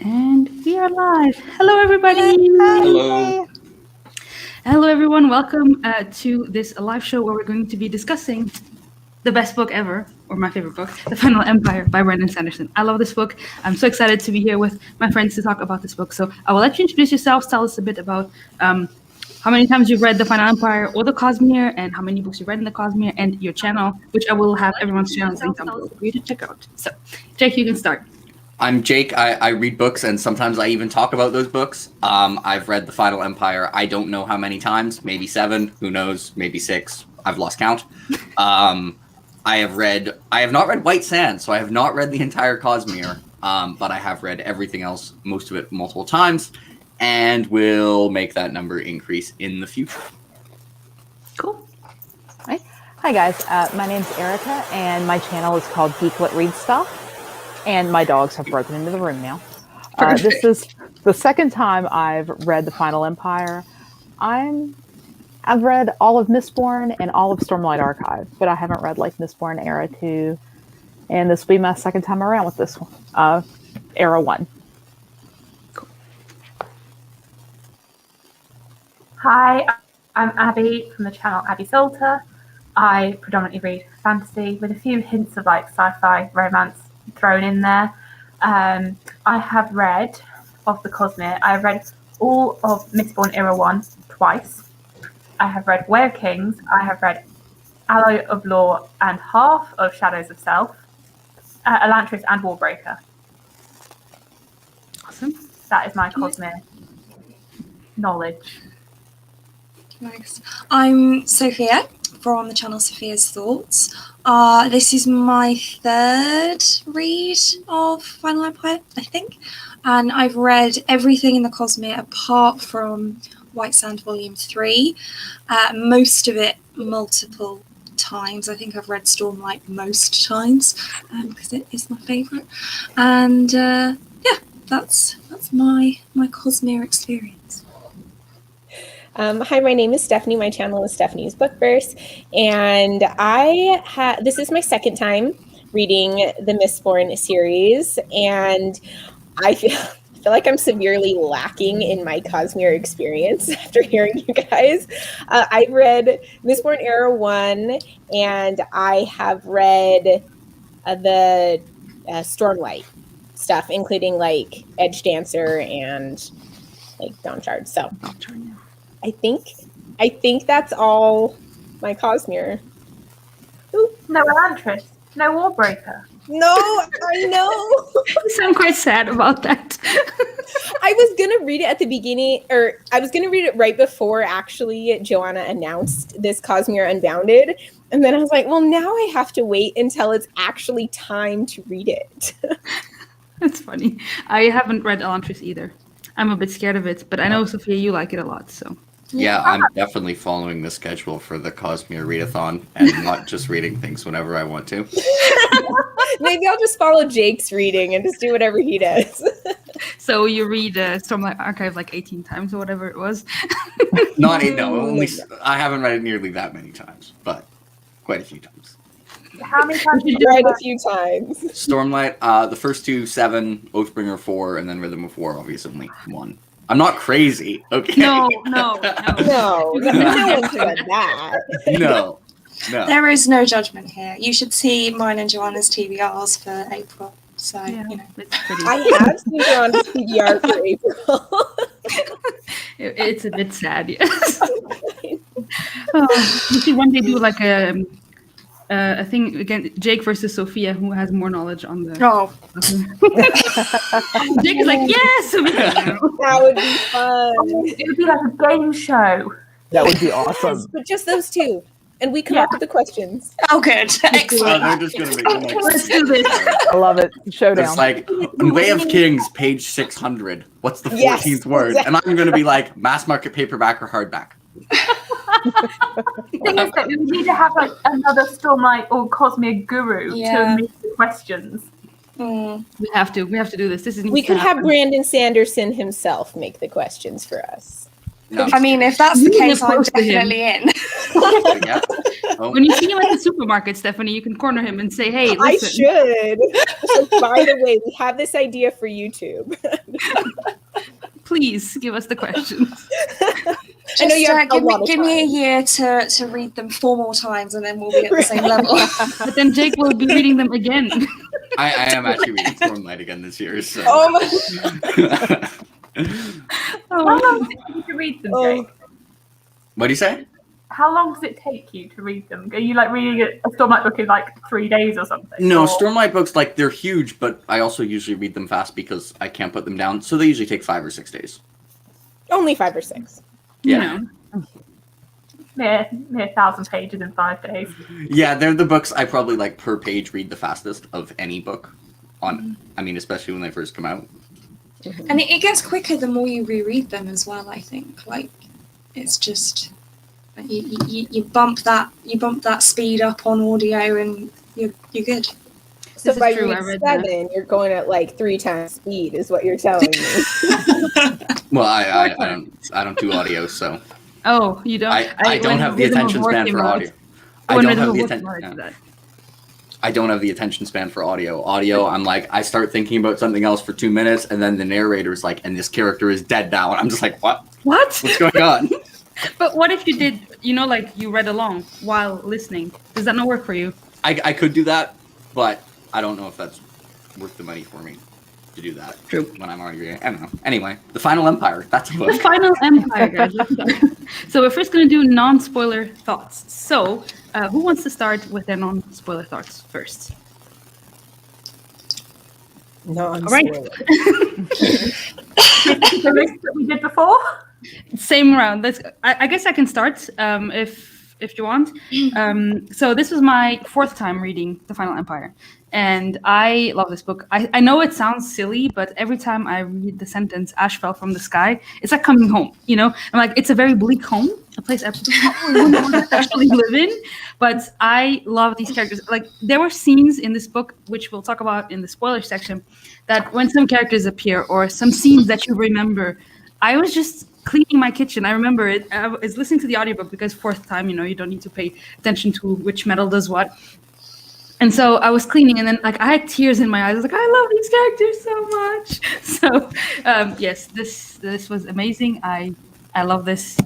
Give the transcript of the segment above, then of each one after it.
And we are live. Hello, everybody. Hello. Hello, everyone. Welcome to this live show where we're going to be discussing the best book ever, or my favorite book, The Final Empire by Brandon Sanderson. I love this book. I'm so excited to be here with my friends to talk about this book. So I will let you introduce yourselves. Tell us a bit about how many times you've read The Final Empire or the Cosmere, and how many books you've read in the Cosmere, and your channel, which I will have everyone's channels linked down below for you to check out. So, Jake, you can start. I'm Jake. I read books, and sometimes I even talk about those books. I've read The Final Empire. I don't know how many times, maybe 7, who knows, maybe 6. I've lost count. I have not read White Sand, so I have not read the entire Cosmere, but I have read everything else, most of it multiple times, and will make that number increase in the future. Cool. Hi guys, my name's Erica, and my channel is called Geeklet Read Stuff. And my dogs have broken into the room now. This is the second time I've read The Final Empire. I've read all of Mistborn and all of Stormlight Archive, but I haven't read like Mistborn Era 2. And this will be my second time around with this one, Era 1. Cool. Hi, I'm Abby from the channel Abby Salter. I predominantly read fantasy with a few hints of like sci-fi, romance thrown in there. I have read of the Cosmere. I have read all of Mistborn Era 1 twice. I have read Way of Kings. I have read Alloy of Law and half of Shadows of Self, Elantris and Warbreaker. Awesome. That is my Cosmere knowledge. Nice. I'm Sophia from the channel Sophia's Thoughts. This is my third read of Final Empire, I think, and I've read everything in the Cosmere apart from White Sand Volume 3, most of it multiple times. I think I've read Stormlight most times because it is my favourite, and that's my Cosmere experience. Hi, my name is Stephanie. My channel is Stephanie's Bookverse, and this is my second time reading the Mistborn series, and I feel like I'm severely lacking in my Cosmere experience after hearing you guys. I've read Mistborn Era 1, and I have read the Stormlight stuff, including like Edge Dancer and like Dawnshard. So. I think that's all my Cosmere. Ooh, no Elantris, no Warbreaker. No, I know. You sound quite sad about that. I was gonna read it at the beginning, or I was gonna read it right before actually Joanna announced this Cosmere Unbounded, and then I was like, well, now I have to wait until it's actually time to read it. That's funny. I haven't read Elantris either. I'm a bit scared of it, but I know, Sophia, you like it a lot, so. Yeah, I'm definitely following the schedule for the Cosmere Readathon and not just reading things whenever I want to. Maybe I'll just follow Jake's reading and just do whatever he does. So you read Stormlight Archive like 18 times or whatever it was? I haven't read it nearly that many times, but quite a few times. How many times did you read a few times? Stormlight, the first 2, 7, Oathbringer 4, and then Rhythm of War, obviously 1. I'm not crazy, okay? No. No one's read that. No. There is no judgment here. You should see mine and Joanna's TBRs for April. So, Yeah, you know. it's pretty. I have seen Joanna's TBR for April. It's a bit sad, yes. You should one day do like a thing again, Jake versus Sophia, who has more knowledge on the. Oh. Jake is like, yes! That would be fun. It would be like a game show. That would be awesome. Yes, but just those two. And we come up with the questions. Oh, good. Excellent. They're just going to make Let's do this. I love it. Showdown. It's like, in Way of Kings, page 600. What's the 14th word? Exactly. And I'm going to be like, mass market paperback or hardback. The thing is that we need to have like another Stormlight or Cosmere guru to make the questions. Mm. We have to do this. We could have Brandon Sanderson himself make the questions for us. No. I mean, if that's the You case, live I'm close to him. definitely in. Yeah. Oh, When you see him at the supermarket, Stephanie, you can corner him and say, "Hey, I listen." should. So, by the way, we have this idea for YouTube. Please give us the questions. I know you have a give lot of me a time. year to read them 4 more times, and then we'll be at the same level. But then Jake will be reading them again. I am actually reading Stormlight again this year. So. Oh my! How long does it take you to read them, Oh. Jake? What do you say? How long does it take you to read them? Are you like reading a Stormlight book in like 3 days or something? No, Or- Stormlight books, like, they're huge, but I also usually read them fast because I can't put them down. So they usually take 5 or 6 days. Only 5 or 6. You Yeah. know. near 1,000 pages in 5 days. Yeah, they're the books I probably, like, per page read the fastest of any book. I mean, especially when they first come out. And it gets quicker the more you reread them as well, I think. Like, it's just you bump that speed up on audio and you're good. So This is by true, I read read that. 7, you're going at like 3 times speed, is what you're telling me. Well, I don't do audio, so Oh, you don't? I don't have the attention span for audio. I don't have the attention. I don't have the attention span for audio. Audio, I'm like, I start thinking about something else for 2 minutes, and then the narrator's like, and this character is dead now, and I'm just like, what? What? What's going on? But what if you did, like you read along while listening? Does that not work for you? I could do that, but I don't know if that's worth the money for me to do that. True. When I'm already reading. I don't know. Anyway, The Final Empire. That's a The book. Final Empire, guys. Let's start. So we're first going to do non-spoiler thoughts. So who wants to start with their non-spoiler thoughts first? No, I'm All right. spoiled. The list that we did before? Same round. I guess I can start if you want. So this was my 4th time reading The Final Empire, and I love this book. I know it sounds silly, but every time I read the sentence "Ash fell from the sky," it's like coming home. I'm like, it's a very bleak home, a place I probably wouldn't want to actually live in. But I love these characters. Like, there were scenes in this book, which we'll talk about in the spoiler section, that when some characters appear or some scenes that you remember, I was just cleaning my kitchen. I remember it. I was listening to the audiobook because 4th time, you don't need to pay attention to which metal does what. And so I was cleaning, and then like I had tears in my eyes. I was like, I love these characters so much. So yes, this was amazing. I love this.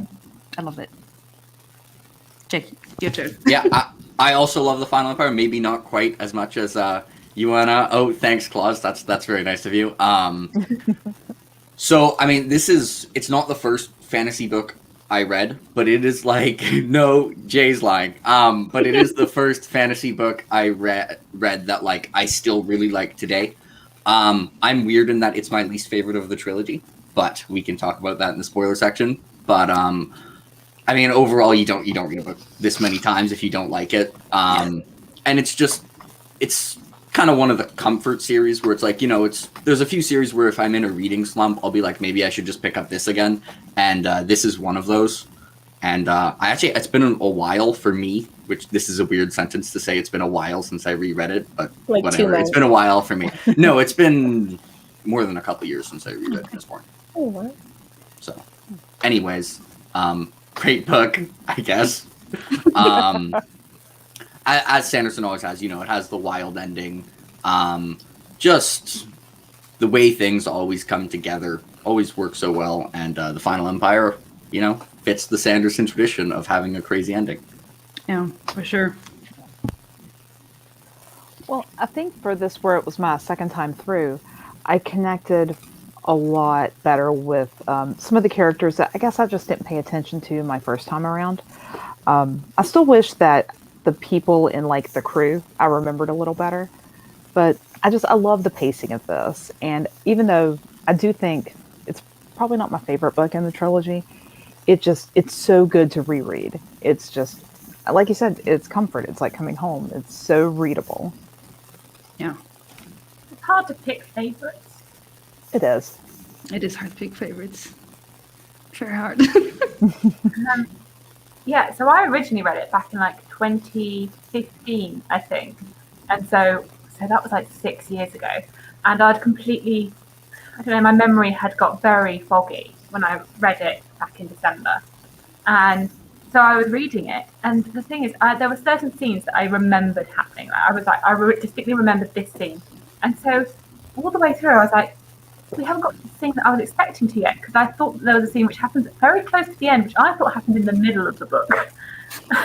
I love it. Jake, your turn. Yeah, I also love The Final Empire. Maybe not quite as much as you wanna. Oh, thanks, Claus. That's very nice of you. So I mean, it's not the first fantasy book I read, but it is like, no, Jay's lying. But it is the first fantasy book I read that like I still really like today. I'm weird in that it's my least favorite of the trilogy, but we can talk about that in the spoiler section. But I mean, overall, you don't read a book this many times if you don't like it. And it's kind of one of the comfort series where it's like, there's a few series where if I'm in a reading slump, I'll be like, maybe I should just pick up this again. And this is one of those. And it's been a while for me, which this is a weird sentence to say. It's been a while since I reread it, but Like 2 whatever. months. It's been a while for me. No, it's been more than a couple years since I reread this point. Oh, what? So, anyways, great book, I guess. As Sanderson always has, it has the wild ending. Just the way things always come together, always work so well. And The Final Empire, fits the Sanderson tradition of having a crazy ending. Yeah, for sure. Well, I think for this, where it was my 2nd time through, I connected a lot better with some of the characters that I guess I just didn't pay attention to my 1st time around. I still wish that the people in like the crew I remembered a little better, but I love the pacing of this. And even though I do think it's probably not my favorite book in the trilogy, it's so good to reread. It's just, like you said, it's comfort. It's like coming home. It's so readable. Yeah, It's hard to pick favorites. It is. it is hard to pick favorites. Very hard. Yeah, so I originally read it back in like 2015, I think. And so that was like 6 years ago. And I'd completely, I don't know, my memory had got very foggy when I read it back in December. And so I was reading it, and the thing is, there were certain scenes that I remembered happening. I was like, distinctly remembered this scene. And so all the way through, I was like, we haven't got to the scene that I was expecting to yet, because I thought there was a scene which happens very close to the end, which I thought happened in the middle of the book.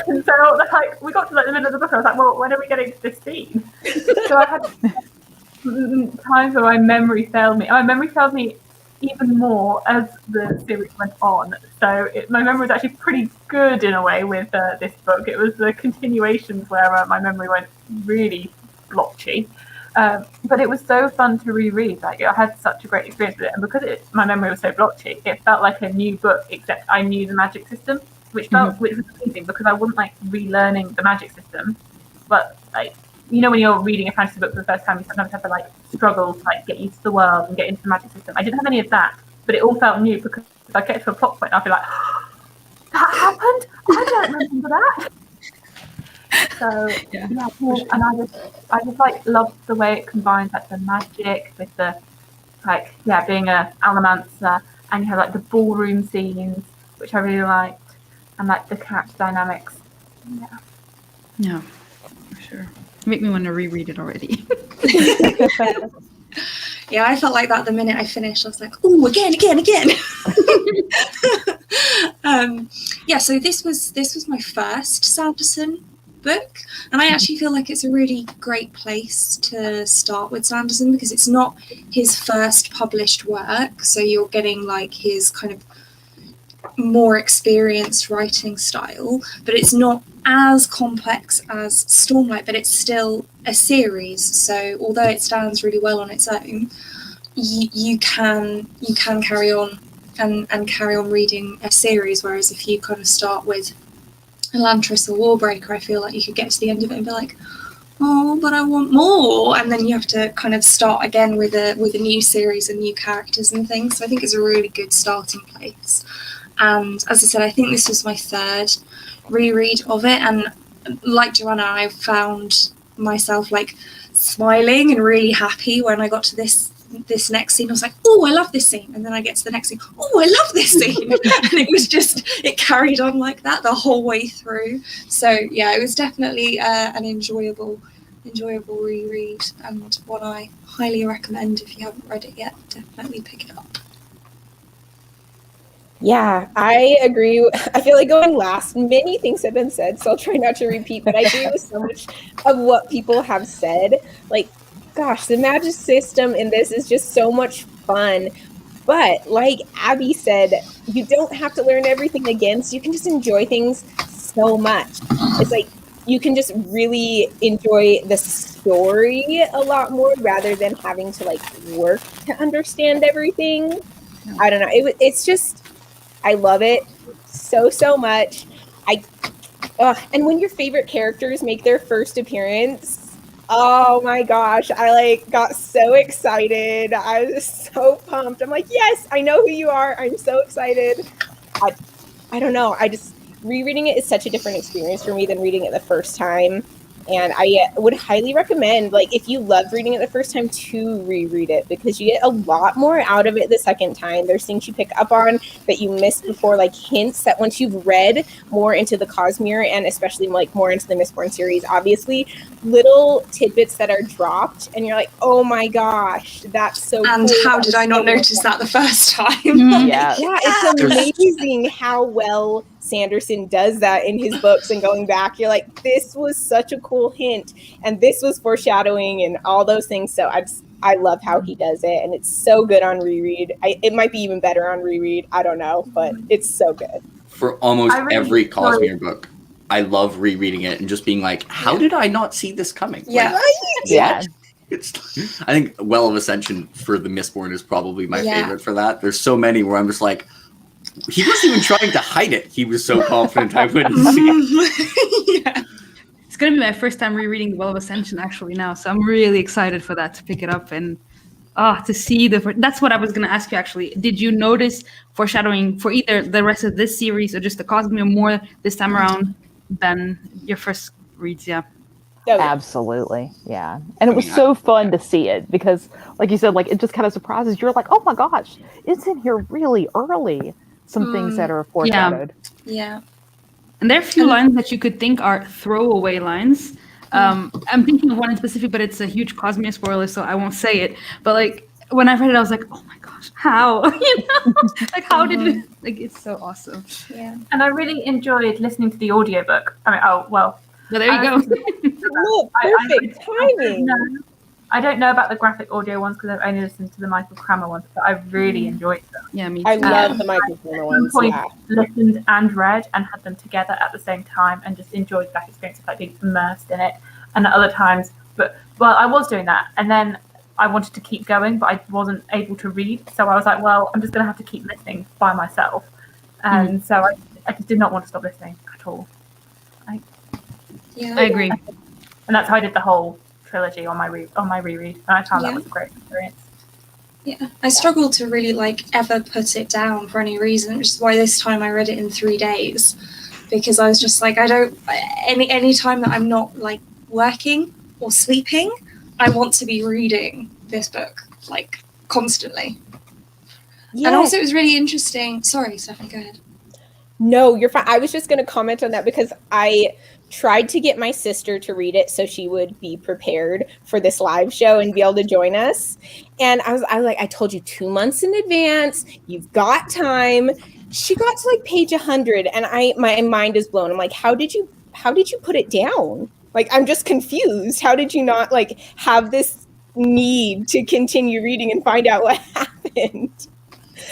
And so like, we got to like the middle of the book, and I was like, well, when are we getting to this scene? So I had times where my memory failed me. My memory failed me even more as the series went on. So my memory was actually pretty good in a way with this book. It was the continuations where my memory went really blotchy. But it was so fun to reread. Like, I had such a great experience with it, and because my memory was so blotchy, it felt like a new book. Except I knew the magic system, which was amazing because I wasn't like relearning the magic system. But like, you know, when you're reading a fantasy book for the first time, you sometimes have to like struggle to like get used to the world and get into the magic system. I didn't have any of that, but it all felt new because if I get to a plot point, I'll be like, that happened? I don't remember that. So yeah, and I just like loved the way it combines like the magic with the like being a allomancer, and you have like the ballroom scenes, which I really liked, and like the character dynamics. Yeah, for sure. You make me want to reread it already. Yeah, I felt like that the minute I finished. I was like, oh, again. So this was my first Sanderson book, and I actually feel like it's a really great place to start with Sanderson because it's not his first published work, so you're getting like his kind of more experienced writing style, but it's not as complex as Stormlight, but it's still a series, so although it stands really well on its own, you can carry on and carry on reading a series, whereas if you kind of start with Elantris or Warbreaker, I feel like you could get to the end of it and be like, oh, but I want more, and then you have to kind of start again with a new series and new characters and things. So I think it's a really good starting place. And as I said, I think this was my third reread of it, and like Joanna, I found myself like smiling and really happy when I got to this next scene. I was like, oh, I love this scene, and then I get to the next scene, oh, I love this scene. And it carried on like that the whole way through. So yeah, it was definitely an enjoyable reread, and one I highly recommend. If you haven't read it yet, definitely pick it up. Yeah, I agree. I feel like going last, many things have been said, so I'll try not to repeat, but I agree with so much of what people have said. Like, gosh, the magic system in this is just so much fun. But like Abby said, you don't have to learn everything again, so you can just enjoy things so much. It's like you can just really enjoy the story a lot more rather than having to like work to understand everything. I don't know. It's just, I love it so much. And when your favorite characters make their first appearance, oh my gosh, I like got so excited. I was so pumped. I'm like, yes, I know who you are. I'm so excited. I don't know. Rereading it is such a different experience for me than reading it the first time. And I would highly recommend, like, if you love reading it the first time, to reread it, because you get a lot more out of it the second time. There's things you pick up on that you missed before, like hints that once you've read more into the Cosmere and especially like more into the Mistborn series, obviously, little tidbits that are dropped, and you're like, oh my gosh, that's so and cool. how did I not notice that the first time? Yeah, it's amazing how well Sanderson does that in his books, and going back, you're like, this was such a cool hint, and this was foreshadowing, and all those things. So I love how he does it, and it's so good on reread. It might be even better on reread. I don't know, but it's so good. For almost every Cosmere book, I love rereading it and just being like, how did I not see this coming? Yeah. Like, Yeah. I think Well of Ascension for the Mistborn is probably my favorite for that. There's so many where I'm just like, he wasn't even trying to hide it. He was so confident I wouldn't see it. Yeah. It's going to be my first time rereading Well of Ascension actually now, so I'm really excited for that, to pick it up and to see that's what I was going to ask you actually. Did you notice foreshadowing for either the rest of this series or just the Cosmere more this time around than your first reads? Yeah. So, Absolutely, yeah. And it was mean, so fun to see it because, like you said, like it just kind of surprises you. You're like, oh my gosh, it's in here really early. Some things that are foreshadowed. Yeah. And there are a few lines that you could think are throwaway lines. I'm thinking of one in specific, but it's a huge Cosmere spoiler, so I won't say it. But like when I read it, I was like, "Oh my gosh, how? Like how did it? Like it's so awesome." Yeah. And I really enjoyed listening to the audiobook. I mean, But there you go. look, perfect timing. I don't know about the graphic audio ones because I've only listened to the Michael Kramer ones, but I really enjoyed them. Yeah, me too. I love the Michael Kramer ones. Point Yeah. listened and read and had them together at the same time and just enjoyed that experience of like being immersed in it. And at other times, I was doing that, and then I wanted to keep going, but I wasn't able to read, so I was like, well, I'm just going to have to keep listening by myself, and so I just did not want to stop listening at all. Yeah. I agree. And that's how I did the whole trilogy on my reread, and I found that was a great experience. Yeah, I struggled to really like ever put it down for any reason, which is why this time I read it in 3 days, because I was just like, I don't any time that I'm not like working or sleeping, I want to be reading this book like constantly. Yeah. And also it was really interesting. Sorry, Stephanie, go ahead. No, you're fine. I was just going to comment on that because I tried to get my sister to read it so she would be prepared for this live show and be able to join us. And I was like, I told you 2 months in advance, you've got time. She got to like page 100 and my mind is blown. I'm like, how did you put it down? Like, I'm just confused. How did you not like have this need to continue reading and find out what happened?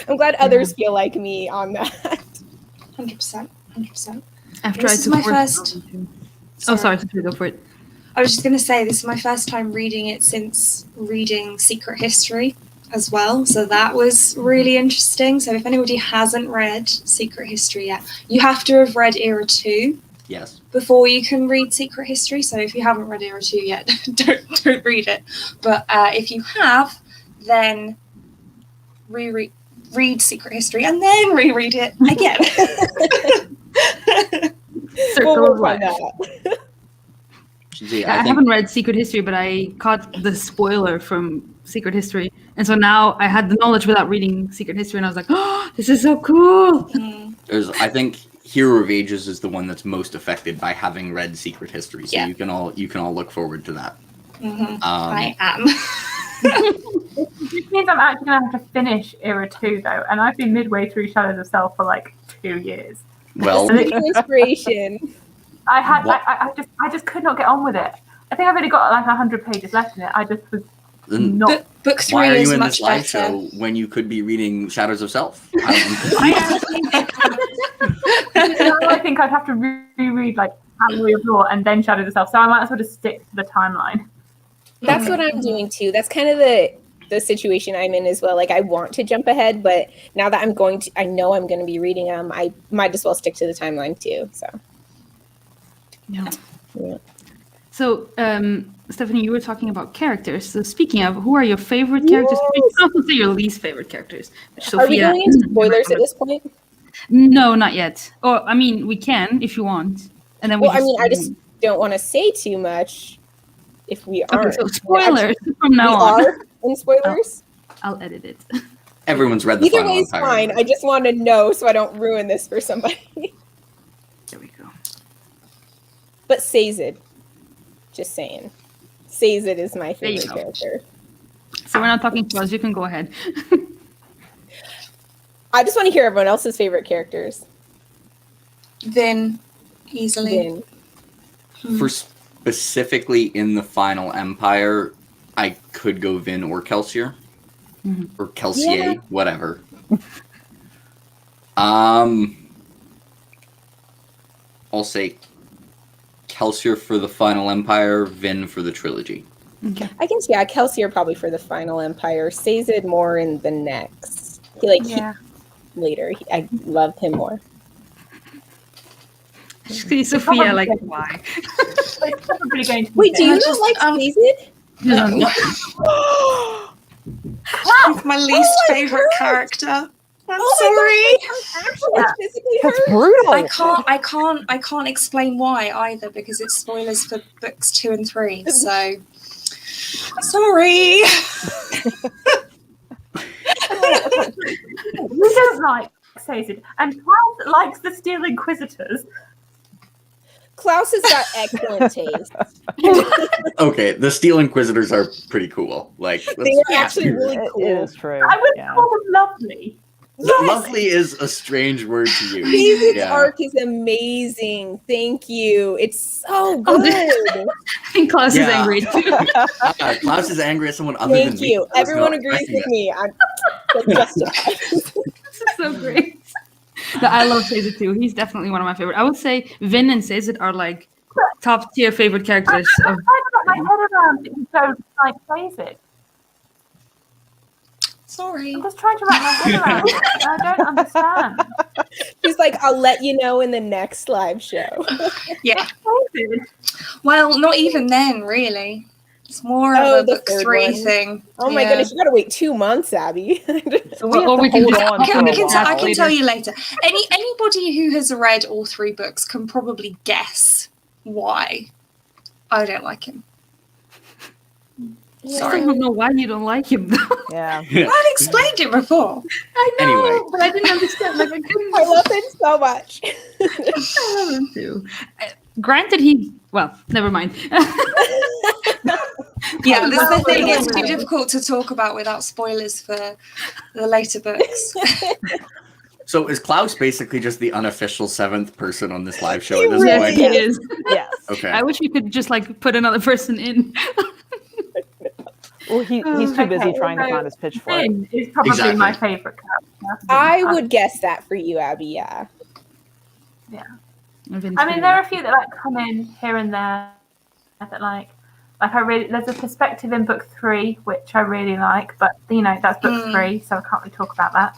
I'm glad others feel like me on that. 100%. I've tried This is to my force first. it on. Oh, sorry, go for it. I was just going to say, this is my first time reading it since reading Secret History as well. So that was really interesting. So if anybody hasn't read Secret History yet, you have to have read Era 2 Yes. before you can read Secret History. So if you haven't read Era 2 yet, don't read it. But if you have, then read Secret History and then reread it again. Circle of life. See, I haven't read Secret History, but I caught the spoiler from Secret History. And so now I had the knowledge without reading Secret History, and I was like, oh, this is so cool. I think Hero of Ages is the one that's most affected by having read Secret History. So Yeah. you can all look forward to that. I am. Which means I'm actually going to have to finish Era 2 though, and I've been midway through Shadows of Self for like 2 years. Well, Inspiration. I just could not get on with it. I think I've only got like 100 pages left in it. I just was not. Book 3 why are is you in much this live better. show when you could be reading Shadows of Self? I think I'd have to reread like Alloy of Law and then Shadows of Self, so I might as well just stick to the timeline. That's what I'm doing too. That's kind of the situation I'm in as well. Like, I want to jump ahead, but now that I know I'm going to be reading them, I might as well stick to the timeline too. So, Yeah. yeah. So, Stephanie, you were talking about characters. So, speaking of, who are your favorite characters? You can also say your least favorite characters. Are we going into spoilers at this point? No, not yet. Or, I mean, we can if you want. And then Well, I mean, I just don't want to say too much if we aren't. Okay, so spoilers from now we on. are in spoilers? I'll edit it. Everyone's read the Either Final way is Empire. fine. I just want to know so I don't ruin this for somebody. There we go. But Sazed. Just saying. Sazed is my There you favorite go. character. So we're not talking spoilers. You can go ahead. I just want to hear everyone else's favorite characters. Vin, easily. Vin. For specifically in the Final Empire, I could go Vin or Kelsier. Or Kelsier, Yeah. whatever. I'll say Kelsier for the Final Empire, Vin for the trilogy. Okay. I guess, yeah, Kelsier probably for the Final Empire. Sazed more in the next. Later. I loved him more. See, Sophia, like, why? It's probably going to be Wait, do you fair. not like Sazed? He's my least favorite character. I'm Oh sorry. I'm actually physically That's hurt. brutal. I can't explain why either because it's spoilers for books 2 and 3. So sorry. We don't like Sazed, and Klaus likes the Steel Inquisitors. Klaus has got excellent taste. Okay, the Steel Inquisitors are pretty cool. Like, They let's- are actually really It cool. is true. I would Yeah. call them lovely. Yes! Lovely is a strange word to use. David's Yeah. arc is amazing. Thank you. It's so Oh, good. I think Klaus is Yeah. angry too. Klaus is angry at someone other Thank than me. you. I was Everyone not agrees expecting with it. me. I'm justified. This is so great. No, I love Sazed too. He's definitely one of my favorite. I would say Vin and Sazed are like top tier favorite characters. I'm Of, trying to get my head around it. You don't like Sazed. Sorry. I'm just trying to wrap my head around it. I don't understand. She's like, I'll let you know in the next live show. Yeah. Sazed. Well, not even then, really. It's more Oh, of a the book third 3 one. thing. Oh my Yeah. goodness, you gotta wait 2 months, Abby. So we have Or to we can hold just- on Okay, for we a can while. I can later. tell you later. Anybody who has read all 3 books can probably guess why I don't like him. I Sorry. don't know why you don't like him though. Yeah. I've explained it before. I know, Anyway. but I didn't understand. Like I couldn't. I love him so much. I love him too. Granted, never mind. Yeah, this is the thing. Well, It's too well. difficult to talk about without spoilers for the later books. So is Klaus basically just the unofficial 7th person on this live show He at this really point? He is. is. Yes. Okay. I wish we could just like put another person in. Well, he's too busy Okay, trying to so find his pitchfork. Finn is probably Exactly. my favourite character. I would guess that for you, Abby, yeah. I mean, there are a few that like come in here and there that like I really. There's a perspective in book 3 which I really like, but you know that's book 3, so I can't really talk about that.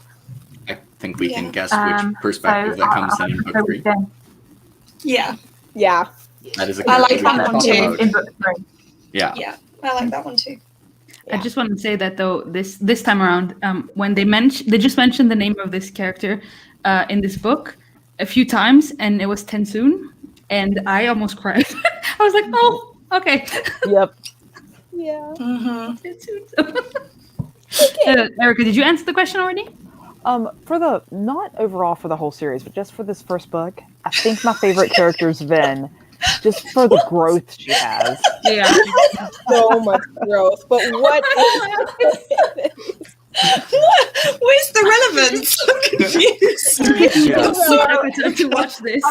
I think we can Yeah. guess which perspective that comes I'll in have to book go 3. with Finn Yeah. That is a I like character we that can one talk too. about. in book 3. Yeah. Yeah, I like that one too. I just want to say that though this time around, when they just mentioned the name of this character in this book a few times, and it was Tensoon, and I almost cried. I was like, oh, okay. Yep. Yeah. Mm-hmm. Erica, did you answer the question already? For the not overall for the whole series, but just for this first book, I think my favorite character is Vin, just for the growth she has. Yeah. So much growth. But what Where's the relevance? I'm confused. Yeah. To watch this.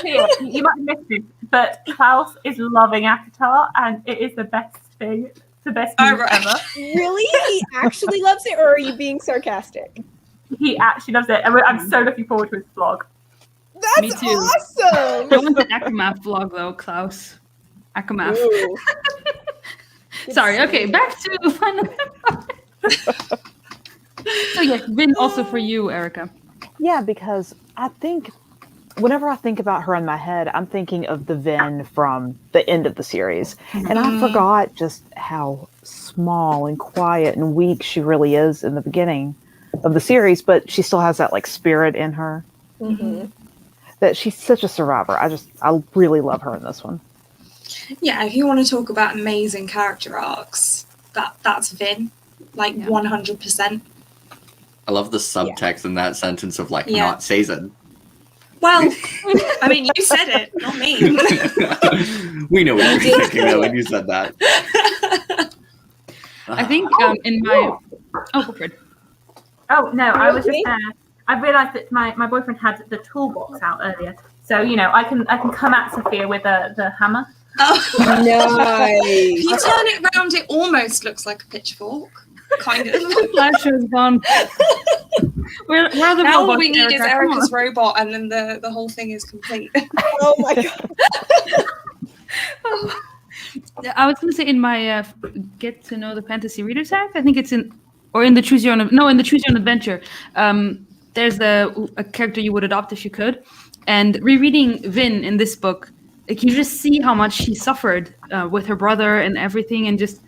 Here, you might have missed it, but Klaus is loving Akatar, and it is the best thing. It's the best Oh, news right. ever. really? He actually loves it, or are you being sarcastic? He actually loves it, and I'm so looking forward to his vlog. That's Me too. awesome. I want an Akamath vlog though, Klaus. Akamath. Ooh. Sorry, okay, back to Final Empire. So yes, Vin also for you, Erica. Yeah, because I think whenever I think about her in my head, I'm thinking of the Vin from the end of the series. And I forgot just how small and quiet and weak she really is in the beginning of the series, but she still has that like spirit in her. Mm-hmm. That she's such a survivor. I really love her in this one. Yeah, if you want to talk about amazing character arcs, that's Vin, like 100%. I love the subtext in that sentence of like Yeah. not Sazed. Well, I mean, you said it, not me. We know what you were thinking though when you said that. I think in my go for it. Oh no, I was just Okay. I realised that my boyfriend had the toolbox out earlier, so you know I can come at Sophia with the hammer. Oh. Nice. If you turn it round, it almost looks like a pitchfork, kind of. Flash has gone. Where are the Now all robots, we need is Erica? Come Erica's on. robot, and then the whole thing is complete. Oh my god. I was going to say in my get to know the fantasy readers hack. I think it's in the choose your own adventure. There's a character you would adopt if you could, and rereading Vin in this book, like you just see how much she suffered with her brother and everything, and just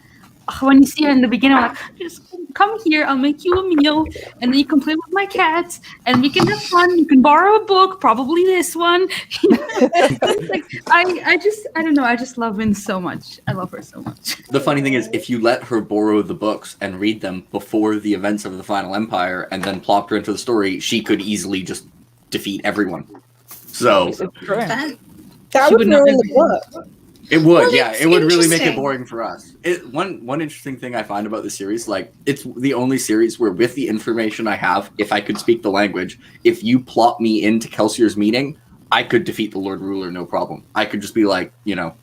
when you see her in the beginning, I'm like, just come here, I'll make you a meal, and then you can play with my cats, and we can have fun. You can borrow a book, probably this one. Like, I don't know. I just love Vin so much. I love her so much. The funny thing is, if you let her borrow the books and read them before the events of the Final Empire, and then plopped her into the story, she could easily just defeat everyone. So That She would would know ruin the everything. book. it would, Well, yeah, it's it would really make it interesting. boring for us. One interesting thing I find about the series, like, it's the only series where, with the information I have, if I could speak the language, if you plot me into Kelsier's meeting, I could defeat the Lord Ruler, no problem. I could just be like, you know,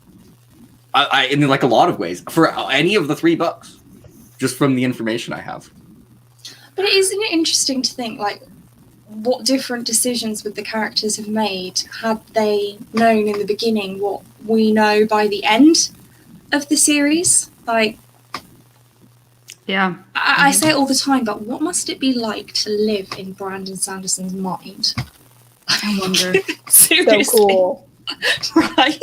I in like a lot of ways for any of the 3 books, just from the information I have. But isn't it interesting to think, like, what different decisions would the characters have made had they known in the beginning what we know by the end of the series? Like, Yeah. I say it all the time, but what must it be like to live in Brandon Sanderson's mind? I wonder. So Seriously. cool. Right?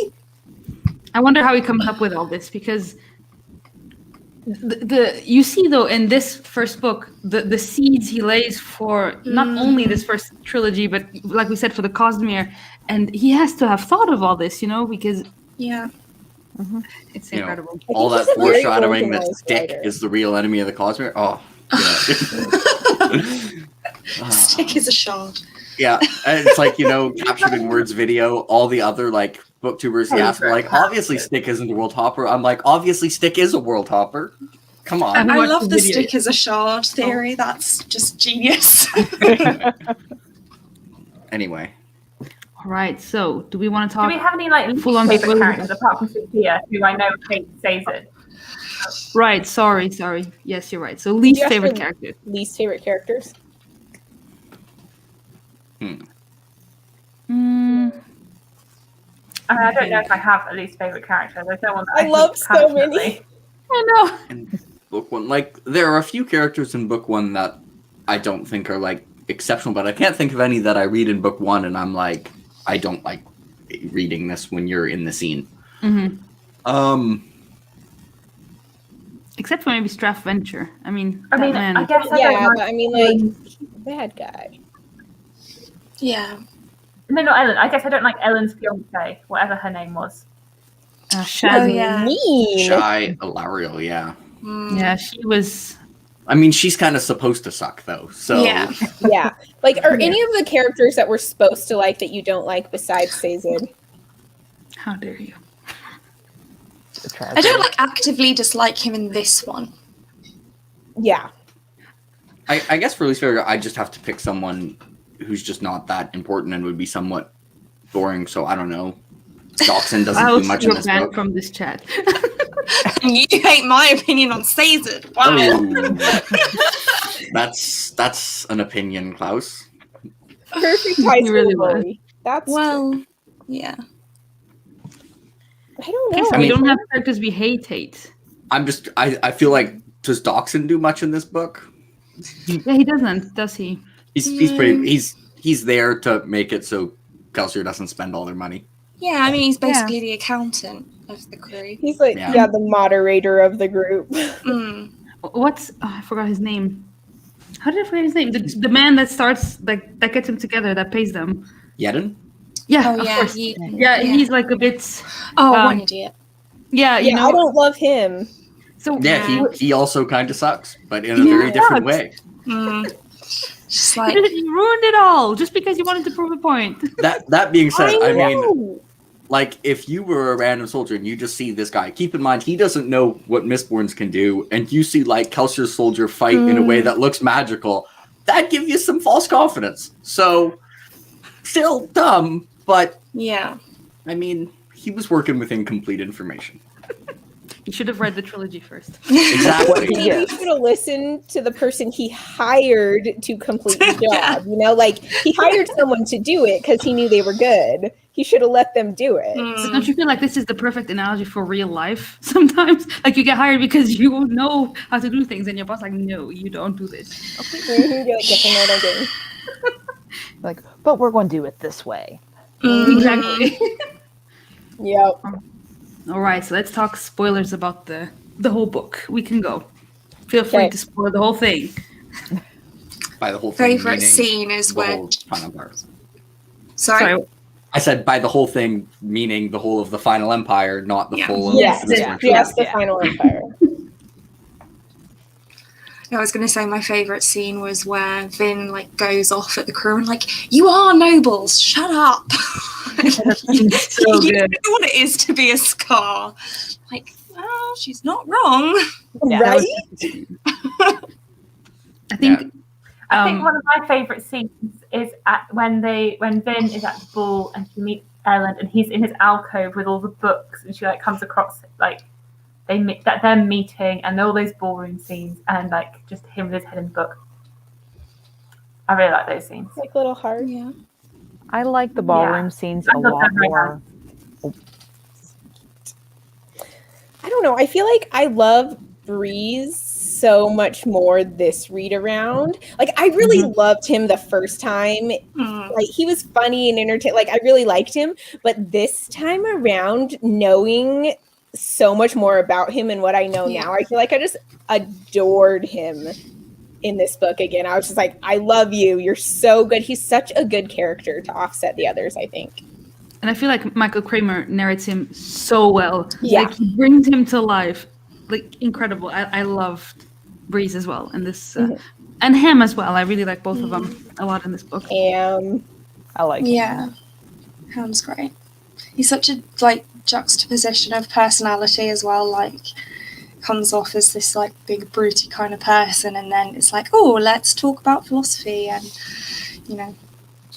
I wonder how he comes up with all this, because the you see though in this first book the seeds he lays for not only this first trilogy, but like we said, for the Cosmere, and he has to have thought of all this, you know, because Yeah. it's You know, incredible. all he's that a very foreshadowing that organized Stick writer. is the real enemy of the Cosmere. Oh, yeah. Stick is a shard. Yeah, and it's like, you know, captured in words video, all the other, like, booktubers, yeah, so like, obviously Stick isn't a world hopper. I'm like, obviously Stick is a world hopper. Come on. I I watched love the the video. stick as a shard theory. That's just genius. Anyway, All right, so do we want to Do talk we have any like full on favorite spoilers? characters apart from Sophia, who I know says it? Right, sorry. Yes, you're right. So least You asked favorite for character. Least favorite characters? Mm, I mean, I don't know if I have a least favorite character. There's no one that I love hate so many. passionately. I know. in book 1, like, there are a few characters in book 1 that I don't think are, like, exceptional, but I can't think of any that I read in book 1 and I'm like, I don't like reading this when you're in the scene. Mm-hmm. Except for maybe Straff Venture. I mean, I that mean, man. I guess I Yeah, don't but like. I mean, like, bad guy. Yeah. No, not Ellen. I guess I don't like Ellen's fiance, whatever her name was. Shaz. Oh, yeah. Mean. Shy Alariel, yeah. Yeah, she was. I mean, she's kind of supposed to suck, though, so... Yeah. Yeah. Like, are any of the characters that we're supposed to like that you don't like besides Sazed? How dare you? I don't like actively dislike him in this one. Yeah. I guess for least favorite, I just have to pick someone who's just not that important and would be somewhat boring, so I don't know. Dawson doesn't I'll do much steal in this banned book. from this chat. And you hate my opinion on Caesar. Wow. Oh. That's an opinion, Klaus. Perfect high He school really was. bully. That's Well, yeah. I don't Okay, know. so I we mean- don't have characters we hate. I feel like, does Dawson do much in this book? Yeah, he doesn't, does he? He's there to make it so Kelsier doesn't spend all their money. Yeah, I mean, he's basically the accountant of the crew. He's like, Yeah. yeah, the moderator of the group. Mm. What's I forgot his name. How did I forget his name? The man that starts like that gets them together, that pays them. Yedin? Yeah, Oh, of yeah. course. He, Yeah, he's like a bit. Oh, um, what an idiot. Yeah, you Yeah, know. I don't love him. So Yeah, he also kind of sucks, but in a He very different sucks. way. Mm. Just you like, ruined it all just because you wanted to prove a point. That being said, I mean, know. like, if you were a random soldier and you just see this guy, keep in mind, he doesn't know what Mistborns can do, and you see, like, Kelsier's soldier fight in a way that looks magical, that gives you some false confidence. So, still dumb, but, yeah. I mean, he was working with incomplete information. You should have read the trilogy first. Exactly. He Yes. should have listened to the person he hired to complete the job. Yeah. You know, like he hired someone to do it because he knew they were good. He should have let them do it. So don't you feel like this is the perfect analogy for real life sometimes? Like you get hired because you know how to do things and your boss like, no, you don't do this. Okay. Mhm, you're like, yes, I know what I'm doing. Like, but we're going to do it this way. Exactly. Yep. All right, so let's talk spoilers about the the whole book. We can go. Feel free Okay. to spoil the whole thing. By the whole thing, Favorite meaning scene is the when. whole Final Empire. Sorry. I said by the whole thing, meaning the whole of the Final Empire, not the Yeah. full of Yes, the yeah. just the Yeah. final empire. I was going to say my favourite scene was where Vin like goes off at the crew and like, you are nobles, shut up. It's so You good. know what it is to be a Scar. Like, well, she's not wrong. Yeah, that Right? was- I think. I think one of my favourite scenes is when Vin is at the ball and she meets Ellen and he's in his alcove with all the books and she like comes across like them meeting and all those ballroom scenes and like just him with his head in the book. I really like those scenes. Like little heart. Yeah. I like the ballroom scenes I a love lot them very more. I don't know. I feel like I love Breeze so much more this read around. Like I really loved him the first time. Mm. Like he was funny and entertaining. Like I really liked him. But this time around, knowing so much more about him and what I know now, I feel like I just adored him in this book again. I was just like, I love you. You're so good. He's such a good character to offset the others, I think. And I feel like Michael Kramer narrates him so well. Yeah. Like he brings him to life. Like incredible. I loved Breeze as well in this, and Ham as well. I really like both of them a lot in this book. And I like it. Yeah. Ham's great. He's such a like juxtaposition of personality as well. Like comes off as this like big broody kind of person, and then it's like, oh, let's talk about philosophy and you know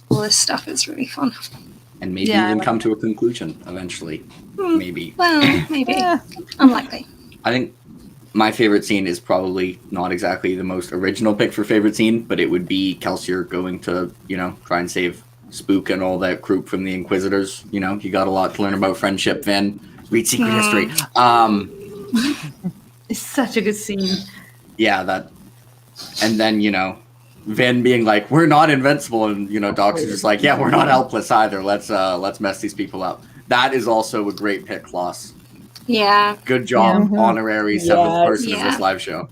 all this stuff. Is really fun. And maybe Yeah, I even like come to a conclusion eventually. Maybe. Well, maybe Yeah. unlikely. I think my favorite scene is probably not exactly the most original pick for favorite scene, but it would be Kelsier going to, try and save Spook and all that group from the Inquisitors. You got a lot to learn about friendship, Vin. Read Secret History. It's such a good scene. Yeah, that. And then, Vin being like, we're not invincible, and Doc's just like, yeah, we're not helpless either. Let's mess these people up. That is also a great pick, Loss. Yeah. Good job, honorary seventh person of Yeah. this live show.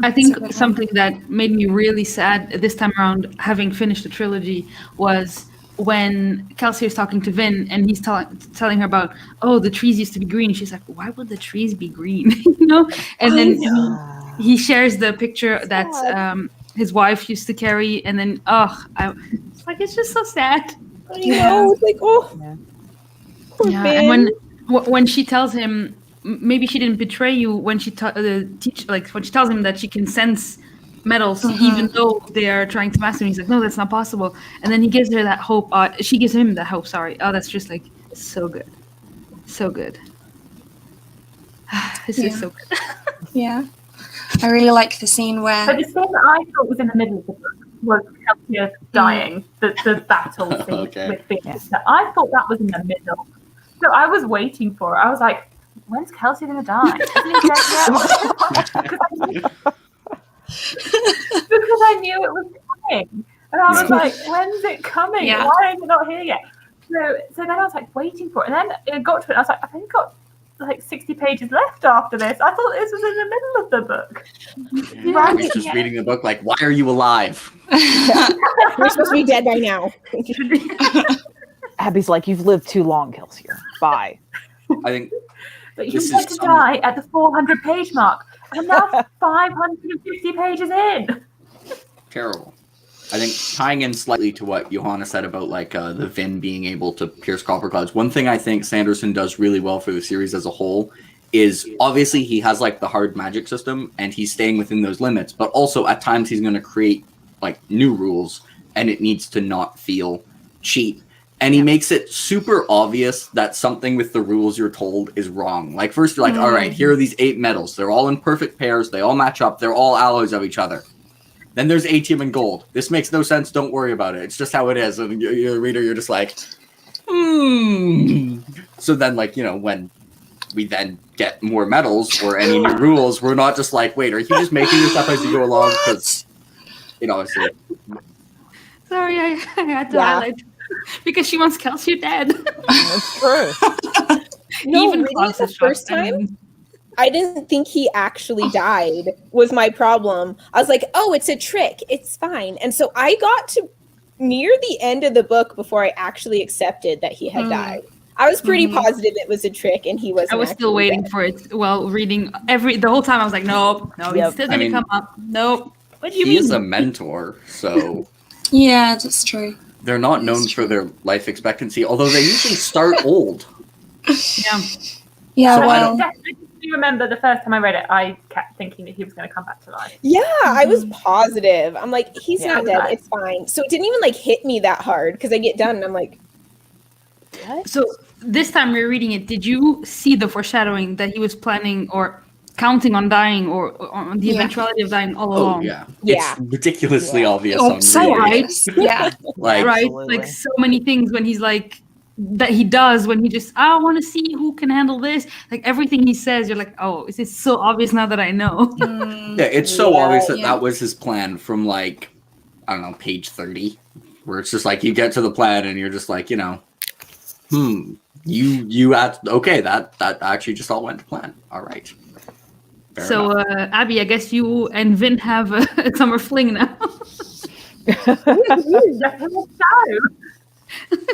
I think That's a good something that made me really sad this time around, having finished the trilogy, was when Kelsey was talking to Vin and he's telling her about, oh, the trees used to be green. She's like, why would the trees be green? And then he shares the picture that his wife used to carry, and then it's like, it's just so sad. I know, it's like, oh, poor Yeah, Vin. and when she tells him, maybe she didn't betray you when she when she tells him that she can sense metals even though they are trying to master him. He's like, no, that's not possible. And then he gives her that hope. She gives him that hope. Sorry. Oh, that's just like so good, so good. This is so good. Yeah. I really like the scene where But the scene that I thought was in the middle of the book was Kelsier dying, the battle scene Okay. with Phoenix. I thought that was in the middle. So I was waiting for it. I was like, when's Kelsier going to die? Isn't he dead yet? Because I knew it was coming. And I was like, when's it coming? Yeah. Why is it not here yet? So then I was like waiting for it. And then it got to it. I was like, I've only got like 60 pages left after this. I thought this was in the middle of the book. I was just reading the book like, why are you alive? You're supposed to be dead by now. Abby's like, you've lived too long, Kelsier. Bye. I think But you This had is to die at the 400 page mark. I'm now 550 pages in. terrible. I think tying in slightly to what Johanna said about like the Vin being able to pierce copper clouds, one thing I think Sanderson does really well for the series as a whole is obviously he has like the hard magic system and he's staying within those limits, but also at times he's going to create like new rules and it needs to not feel cheap. And he makes it super obvious that something with the rules you're told is wrong. Like first you're like, all right, here are these 8 metals. They're all in perfect pairs. They all match up. They're all alloys of each other. Then there's atium and gold. This makes no sense. Don't worry about it. It's just how it is. And you're a reader, you're just like, So then like, when we then get more metals or any new rules, we're not just like, wait, are you just making this up as you go along? Because, obviously. Sorry, I had to highlight because she wants Kelsier dead. That's true. No, Even reading it Klaus the is first shocked. I time, mean, I didn't think he actually died was my problem. I was like, oh, it's a trick. It's fine. And so I got to near the end of the book before I actually accepted that he had died. I was pretty positive it was a trick and he wasn't. I was still waiting dead. for it while reading the whole time. I was like, nope, no, he's still gonna come up. Nope. What do you mean? He is a mentor, so Yeah, that's true. they're not known for their life expectancy, although they usually start old. Yeah. Yeah, So I well, don't- I do remember the first time I read it, I kept thinking that he was going to come back to life. Yeah, I was positive. I'm like, he's Yeah. not dead. It's fine. So it didn't even like hit me that hard because I get done and I'm like, what? So this time rereading it, did you see the foreshadowing that he was planning or counting on dying or on the eventuality of dying all Oh along? yeah, Yeah. it's ridiculously obvious. oh, on so reading. obvious. Yeah. Like, Right? Absolutely. Like so many things when he's like that he does when he just I want to see who can handle this. Like everything he says, you're like, oh, is this so obvious now that I know? yeah, it's so Yeah, obvious that yeah. that was his plan from like, I don't know, page 30, where it's just like you get to the plan and you're just like, okay, that actually just all went to plan. All right. Fair So enough. Abby, I guess you and Vin have a summer fling now.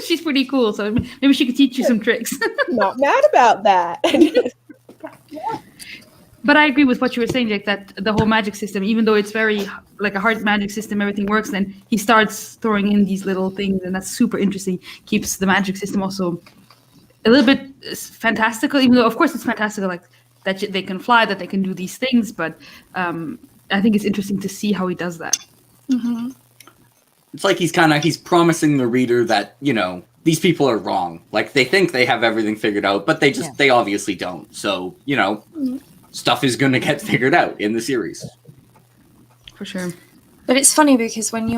She's pretty cool, so maybe she could teach you some tricks. Not mad about that. But I agree with what you were saying, Jake, that the whole magic system, even though it's very like a hard magic system, everything works, then he starts throwing in these little things, and that's super interesting. Keeps the magic system also a little bit fantastical, even though, of course, it's fantastical, like that they can fly, that they can do these things, but I think it's interesting to see how he does that. It's like he's promising the reader that, these people are wrong. Like they think they have everything figured out, but they obviously don't. So, stuff is going to get figured out in the series. For sure. But it's funny because when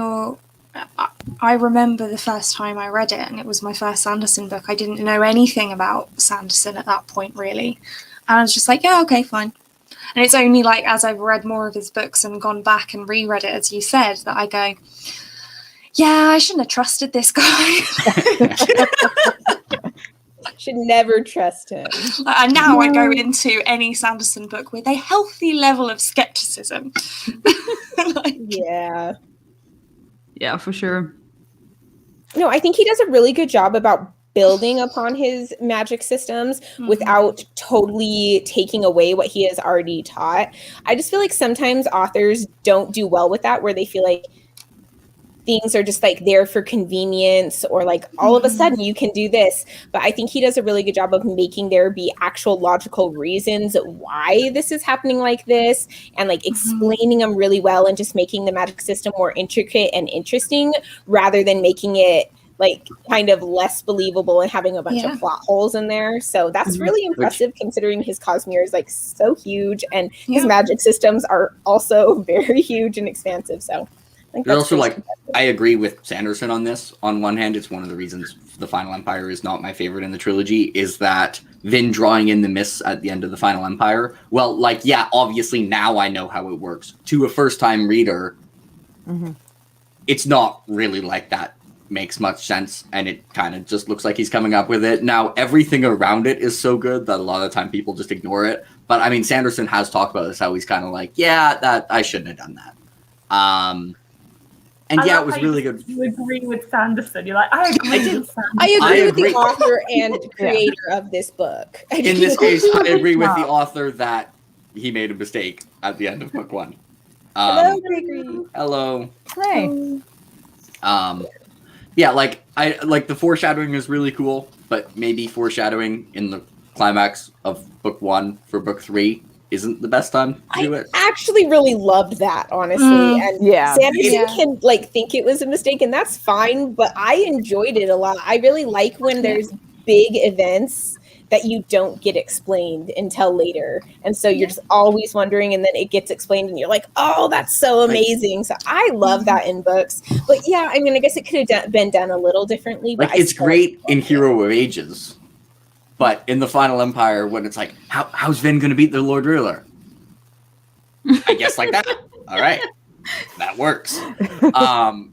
I remember the first time I read it, and it was my first Sanderson book. I didn't know anything about Sanderson at that point, really. And I was just like, yeah, okay, fine. And it's only like as I've read more of his books and gone back and reread it, as you said, that I go, yeah, I shouldn't have trusted this guy. Should never trust him. And now I go into any Sanderson book with a healthy level of skepticism. Yeah. Yeah, for sure. No, I think he does a really good job about building upon his magic systems without totally taking away what he has already taught. I just feel like sometimes authors don't do well with that, where they feel like things are just like there for convenience, or like all of a sudden you can do this. But I think he does a really good job of making there be actual logical reasons why this is happening like this, and like explaining them really well, and just making the magic system more intricate and interesting, rather than making it like kind of less believable and having a bunch of plot holes in there. So that's really impressive, considering his Cosmere is like so huge and his magic systems are also very huge and expansive. So I think There's that's also pretty like, I agree with Sanderson on this. On one hand, it's one of the reasons the Final Empire is not my favorite in the trilogy, is that Vin drawing in the mists at the end of the Final Empire. Well, like, yeah, obviously now I know how it works. To a first-time reader, it's not really like that makes much sense, and it kind of just looks like he's coming up with it. Now, everything around it is so good that a lot of the time people just ignore it. But, I mean, Sanderson has talked about this, how he's kind of like, yeah, that I shouldn't have done that. And yeah, it was really good. You agree with Sanderson. You're like, I agree with Sanderson. I agree with agree. the author and creator of this book. In this case, I agree with the author that he made a mistake at the end of book one. Hello, Gregory. Hello. Hey. Yeah, like the foreshadowing is really cool, but maybe foreshadowing in the climax of book one for book three isn't the best time to do it. I actually really loved that, honestly. And Sanderson can like think it was a mistake, and that's fine, but I enjoyed it a lot. I really like when there's big events that you don't get explained until later. And so you're just always wondering, and then it gets explained and you're like, oh, that's so amazing. So I love that in books. But yeah, I mean, I guess it could have been done a little differently. But Like, it's great in Hero of Ages, but in the Final Empire, when it's like, how's Vin going to beat the Lord Ruler? I guess like that. All right. That works.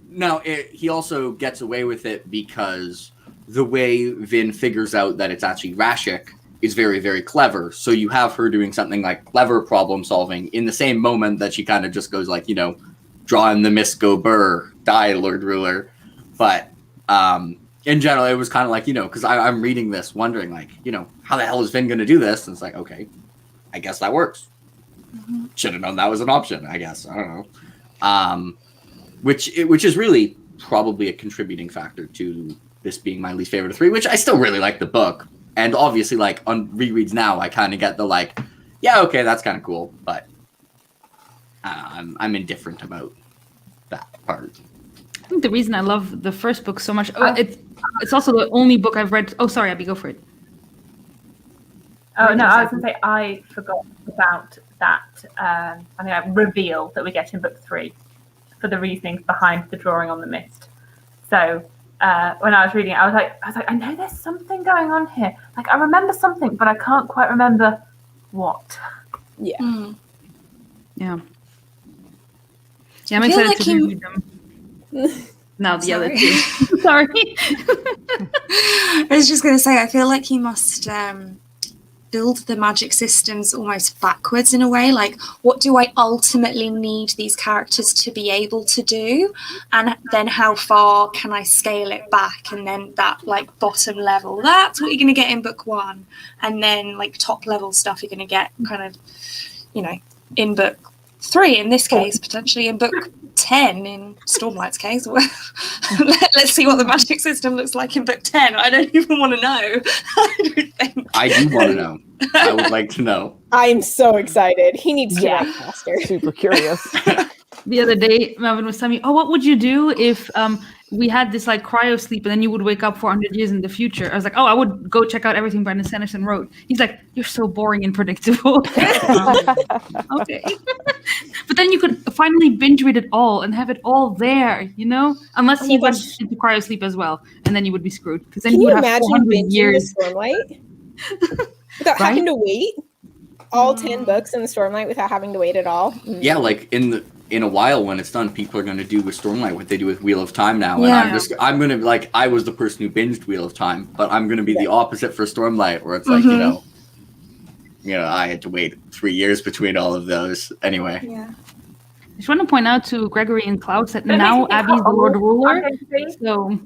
No, he also gets away with it because the way Vin figures out that it's actually Rashik is very, very clever. So you have her doing something like clever problem solving in the same moment that she kind of just goes like, draw in the mist, go burr, die, Lord Ruler. But in general, it was kind of like, because I'm reading this wondering like, how the hell is Vin going to do this? And it's like, okay, I guess that works. Mm-hmm. Should have known that was an option, I guess. I don't know. Which is really probably a contributing factor to this being my least favorite of 3, which I still really like the book. And obviously, like, on rereads now, I kind of get the, like, yeah, okay, that's kind of cool. But I'm indifferent about that part. I think the reason I love the first book so much, it's also the only book I've read. Oh, sorry, Abby, go for it. Oh, no, I was going to say I forgot about that reveal that we get in book 3 for the reasonings behind the drawing on the mist. So when I was reading it, I was like, I know there's something going on here. Like, I remember something, but I can't quite remember what. Yeah. Mm. Yeah. Yeah, I'm excited to read them. Now the other two. Sorry. I was just going to say, I feel like he must build the magic systems almost backwards in a way. Like, what do I ultimately need these characters to be able to do? And then how far can I scale it back? And then that, like, bottom level, that's what you're going to get in book 1. And then, like, top level stuff you're going to get kind of, in book 3 in this case, potentially in book 10 in Stormlight's case. Let's see what the magic system looks like in book 10. I don't even want to know. I don't think. I do want to know. I would like to know. I'm so excited. He needs to write faster. Super curious. The other day, Melvin was telling me, what would you do if we had this like cryo sleep and then you would wake up 400 years in the future? I was like, I would go check out everything Brandon Sanderson wrote. He's like, you're so boring and predictable. Okay. But then you could finally binge read it all and have it all there, Unless he went into cryo sleep as well, and then you would be screwed. Because then Can you you would have imagine 400 binging years. the Stormlight without having to wait? All 10 books in the Stormlight without having to wait at all? Mm. Yeah, like in a while when it's done, people are going to do with Stormlight what they do with Wheel of Time now. And I'm going to be like, I was the person who binged Wheel of Time, but I'm going to be the opposite for Stormlight, where it's like, I had to wait 3 years between all of those. Anyway. Yeah. I just want to point out to Gregory and Klaus that now Abby's the Lord Ruler. So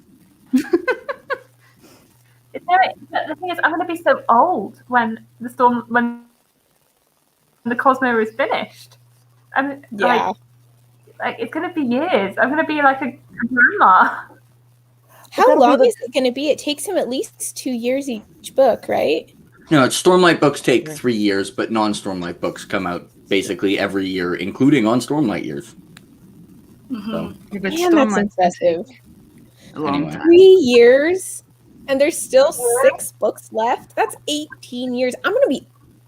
The thing is, I'm going to be so old when the Cosmere is finished. And like it's going to be years. I'm going to be like a grandma. How long is it going to be? It takes him at least 2 years each book, right? No, Stormlight books take 3 years, but non-Stormlight books come out basically every year, including on Stormlight years. Mm-hmm. So, Damn, that's impressive. Anyway. 3 years, and there's still 6 books left. That's 18 years. I'm going to be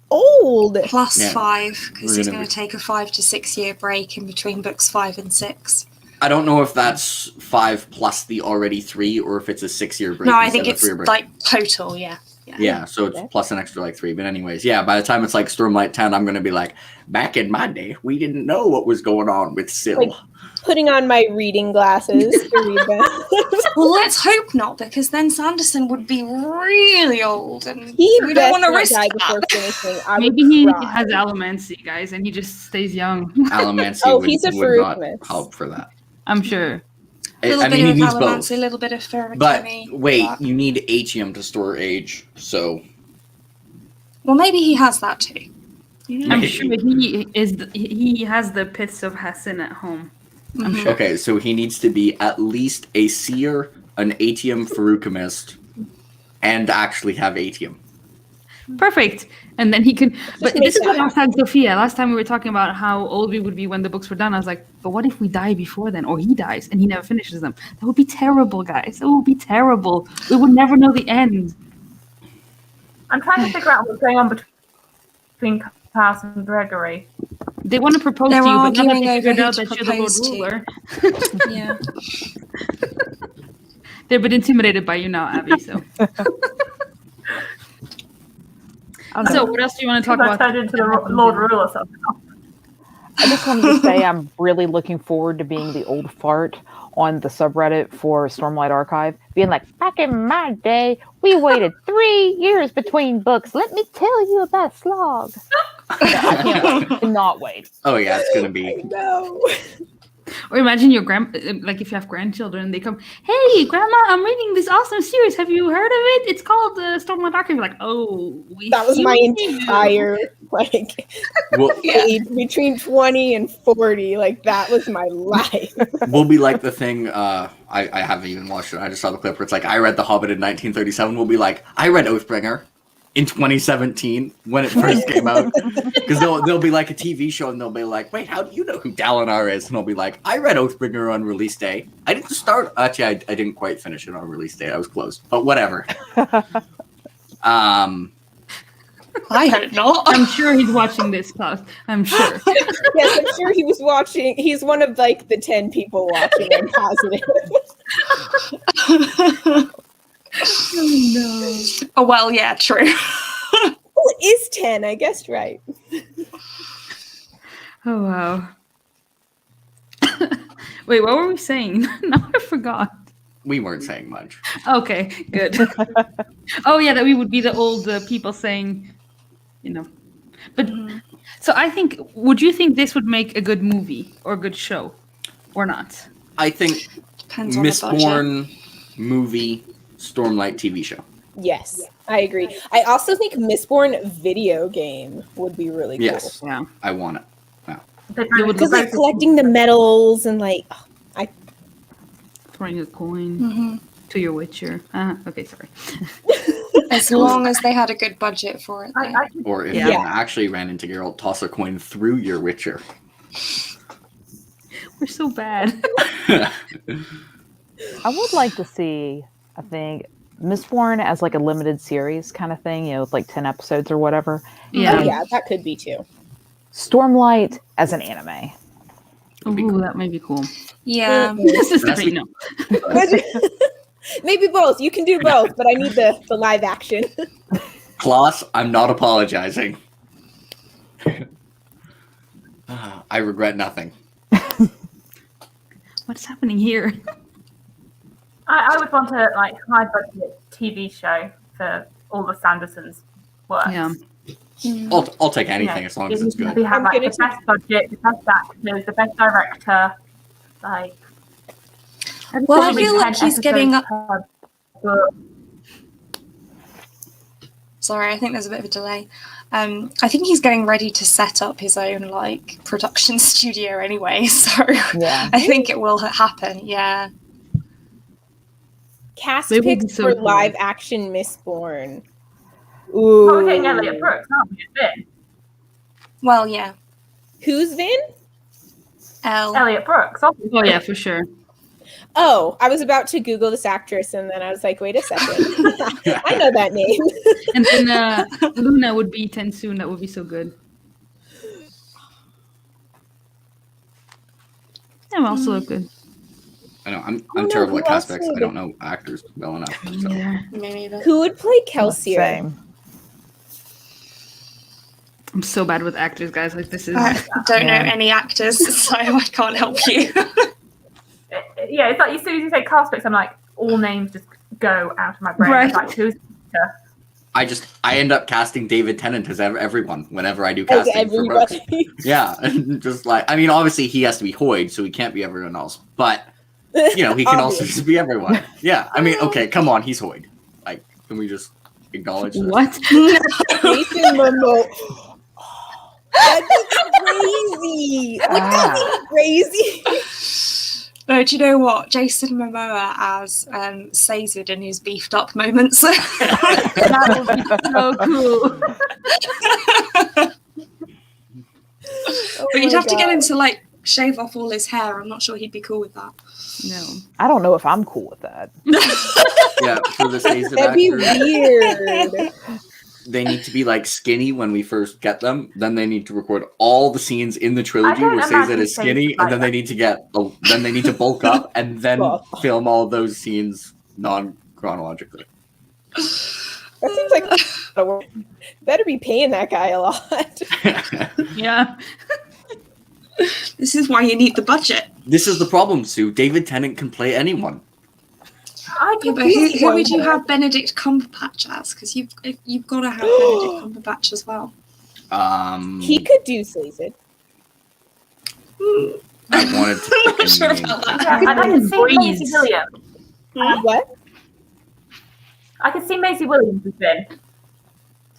old. Plus 5, because he's going to take a 5 to 6 year break in between books 5 and 6. I don't know if that's 5 plus the already 3, or if it's a 6 year break. No, I think it's like total, yeah. Yeah, so it's plus an extra like 3. But anyways, by the time it's like Stormlight 10, I'm going to be like, back in my day, we didn't know what was going on with Syl. Like, putting on my reading glasses to read them. Well, let's hope not, because then Sanderson would be really old, and we don't want to risk die that. before finishing. Maybe he has Allomancy, guys, and he just stays young. Allomancy he's a would not Farouk help for that. I'm sure. A little bit of Allomancy, a little bit of Ferrocchemi. But wait, you need Atium to store age, so... Well, maybe he has that too. I'm sure he has the pits of Hassan at home. I'm sure. Okay, so he needs to be at least a seer, an Atium Faroukimist, and actually have Atium. Perfect. And then he can... But this is what I was telling Sophia. Last time we were talking about how old we would be when the books were done. I was like, but what if we die before then? Or he dies and he never finishes them? That would be terrible, guys. That would be terrible. We would never know the end. I'm trying to figure out what's going on between Klaus and Gregory. They want to propose They're to you, but now that arguing they figured over out who that to you're the Lord propose Ruler. Yeah. They're a bit intimidated by you now, Abby. So, so what else do you want to talk about? I turned into the Lord Ruler somehow. I just wanted to say I'm really looking forward to being the old fart on the subreddit for Stormlight Archive, being like, back in my day, We waited 3 years between books. Let me tell you about Slog. I can't wait. Cannot wait. Oh yeah, it's gonna be. No. Or imagine your like if you have grandchildren, they come, "Hey, Grandma, I'm reading this awesome series. Have you heard of it? It's called Stormlight Archive." You're like, "Oh, That was my entire age between 20 and 40. Like that was my life. We'll be like the thing. I haven't even watched it. I just saw the clip where it's like I read The Hobbit in 1937. We'll be like I read Oathbringer in 2017 when it first came out, because there'll be like a TV show and they'll be like, "Wait, how do you know who Dalinar is?" And I'll be like, "I read Oathbringer on release day. I didn't start. Actually, I didn't quite finish it on release day. I was close, but whatever." I hope not. I'm sure he's watching this class. I'm sure. Yes, I'm sure he was watching. He's one of like the 10 people watching. I'm positive. Oh no. Oh, well, yeah, true. Well, it is 10. I guessed right. Oh wow. Wait, what were we saying? No, I forgot. We weren't saying much. Okay, good. Oh yeah, that we would be the old people saying, But so I think, would you think this would make a good movie or a good show, or not? I think Depends on the budget. Mistborn movie, Stormlight TV show. Yes, I agree. I also think Mistborn video game would be really cool. Yes, Yeah. I want it. Because like collecting the medals and like, Throwing a coin to your Witcher. Okay, sorry. As long as they had a good budget for it. I Or if Yeah. you actually ran into Geralt, toss a coin through your Witcher. We're so bad. I would like to see, I think, Mistborn as like a limited series kind of thing, with like 10 episodes or whatever. Yeah. Oh, yeah, that could be too. Stormlight as an anime. Ooh, that might be cool. Yeah. This is That's definitely no. Maybe both. You can do both, but I need the live action. Klaus, I'm not apologizing. I regret nothing. What's happening here? I would want a like high budget TV show for all the Sandersons' work. Yeah. I'll take anything as long as it's good. We have I'm like gonna the best budget, the best actors, the best director. Like, Well, I feel like he's getting up. Sorry, I think there's a bit of a delay. I think he's getting ready to set up his own like production studio anyway, so Yeah. I think it will happen. Yeah. Cast They would be picks so for cool. live action Mistborn. Oh, we're getting Ooh. Elliot Brooks, aren't we? Vin. Well, yeah. Who's Vin? Elliot Brooks, obviously. Oh yeah, for sure. Oh, I was about to Google this actress, and then I was like, wait a second. I know that name. And then Luna would be Tensoon. That would be so good. That would also look good. I know I'm no, terrible at who cast else picks. would- I don't know actors well enough. So. Yeah. Me neither. Who would play Kelsier? Same. I'm so bad with actors, guys. Like this is. I don't know Yeah. any actors, so I can't help you. Yeah, it's like as soon as you say cast picks, I'm like, all names just go out of my brain. Right. It's like, who's I end up casting David Tennant as everyone whenever I do As casting for books. everybody. Yeah, just like I mean, obviously he has to be Hoyd, so he can't be everyone else. But he can also just be everyone. Yeah, I mean, okay, come on, he's Hoyd. Like, can we just acknowledge this? What? Jason Momoa. That'd be crazy. Wouldn't that be crazy? No, do you know what? Jason Momoa as Sazed in his beefed up moments. That would be so cool. But you'd have to get him to like shave off all his hair. I'm not sure he'd be cool with that. No. I don't know if I'm cool with that. Yeah, for the Sazed That'd be actors, weird. they need to be like skinny when we first get them. Then they need to record all the scenes in the trilogy don't where Sazed imagine is skinny, Sazed and then like they need to then they need to bulk up and then Well. film all those scenes non-chronologically. That seems like a work. Better be paying that guy a lot. Yeah. This is why you need the budget. This is the problem, Sue. David Tennant can play anyone. I Yeah, could but see who would you wonder- have Benedict Cumberbatch as? Because you've got to have Benedict Cumberbatch as well. He could do Sleazed. I wanted to I'm not pick sure a name. about that. Yeah, and I could see Breeze. Maisie Williams. What? I could see Maisie Williams as Ben.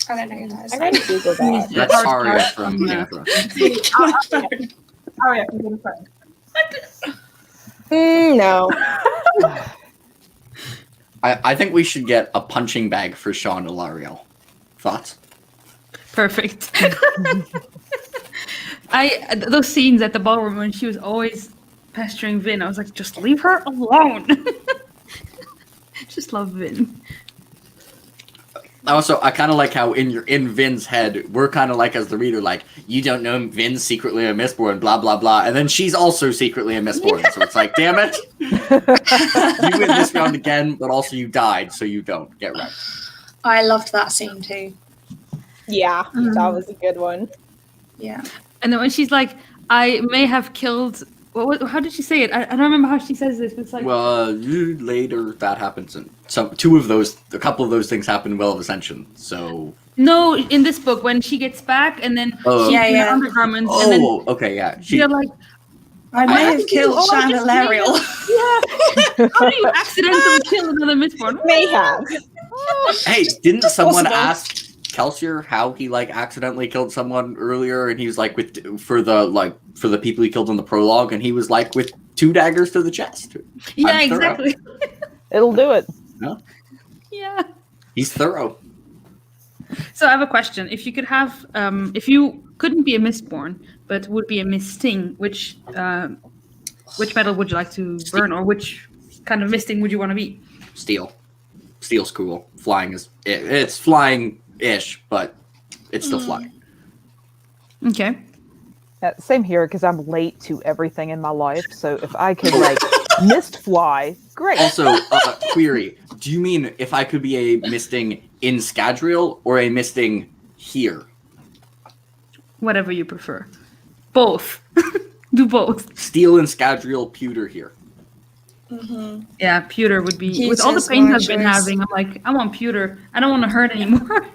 I don't know who that is. I gotta Google that. That's Hard Arya start from from, Game of Thrones. Oh yeah, from Game of Thrones. No. I think we should get a punching bag for Sean Ilariel. Thoughts? Perfect. Those scenes at the ballroom when she was always pestering Vin, I was like, just leave her alone. Just love Vin. Also, I kind of like how in Vin's head, we're kind of like, as the reader, like, you don't know Vin's secretly a Mistborn, blah, blah, blah. And then she's also secretly a Mistborn. So it's like, damn it. You win this round again, but also you died, so you don't. Get right. I loved that scene too. Yeah, that was a good one. Yeah. And then when she's like, I may have killed... how did she say it? I don't remember how she says this, but it's like... Well, later that happens. And a couple of those things happen in Well of Ascension. So... No, in this book, when she gets back and then she's in her undergarments and then okay, yeah. they're like, I may have killed Shan Ilariel. yeah. How do you accidentally kill another Mistborn? May have. Hey, didn't someone possible. ask Kelsier how he accidentally killed someone earlier? And he was like, for the people he killed in the prologue, and he was like with 2 daggers to the chest. Yeah, I'm thorough. exactly. It'll do it. Yeah. He's thorough. So I have a question. If you could have, if you couldn't be a Mistborn, but would be a Misting, which metal would you like to burn, or which kind of Misting would you want to be? Steel. Steel's cool. Flying it's flying-ish, but it's still flying. Okay. Yeah, same here, because I'm late to everything in my life. So if I could mist fly, great. Also, query: do you mean if I could be a misting in Scadrial or a misting here? Whatever you prefer. Both. Do both. Steel in Scadrial, pewter here. Mm-hmm. Yeah, pewter would be... Pewter's with all the pain my I've been choice. having, I'm like, I want pewter. I don't want to hurt anymore.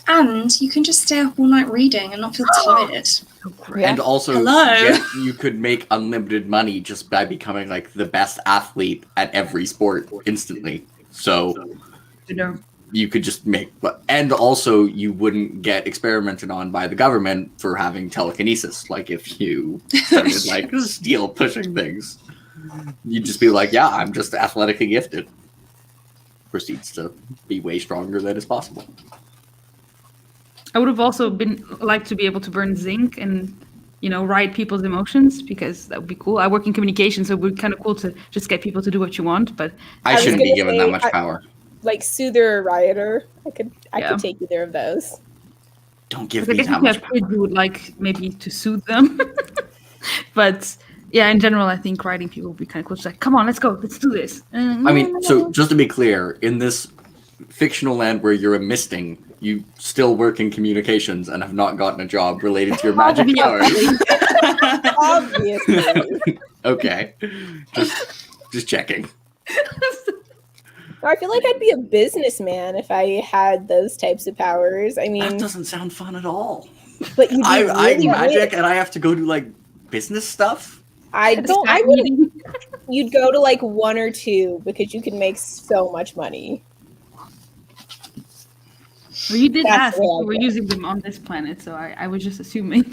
And you can just stay up all night reading and not feel tired. Yeah. And also, Hello? you could make unlimited money just by becoming the best athlete at every sport instantly. So You know. you could just make, and also you wouldn't get experimented on by the government for having telekinesis. Like if you started steel pushing things, you'd just be like, yeah, I'm just athletically gifted. Proceeds to be way stronger than is possible. I would have also liked to be able to burn zinc and, ride people's emotions, because that would be cool. I work in communication, so it would be kind of cool to just get people to do what you want. But I was shouldn't be gonna given say, that much power. Like Soother or Rioter. I could Yeah. take either of those. Don't give I me guess that if you much have power. kids, you would like maybe to soothe them. But yeah, in general, I think riding people would be kind of cool. Just like, come on, let's go, let's do this. I mean, so just to be clear, in this fictional land where you're a misting, you still work in communications and have not gotten a job related to your magic powers. Obviously. Okay. Just checking. I feel like I'd be a businessman if I had those types of powers. I That mean, doesn't sound fun at all. but you I'm really magic rich. and I have to go do business stuff. I don't. I would. You'd go to 1 or 2 because you could make so much money. Well, you did That's ask if the way I we were feel. using them on this planet, so I was just assuming.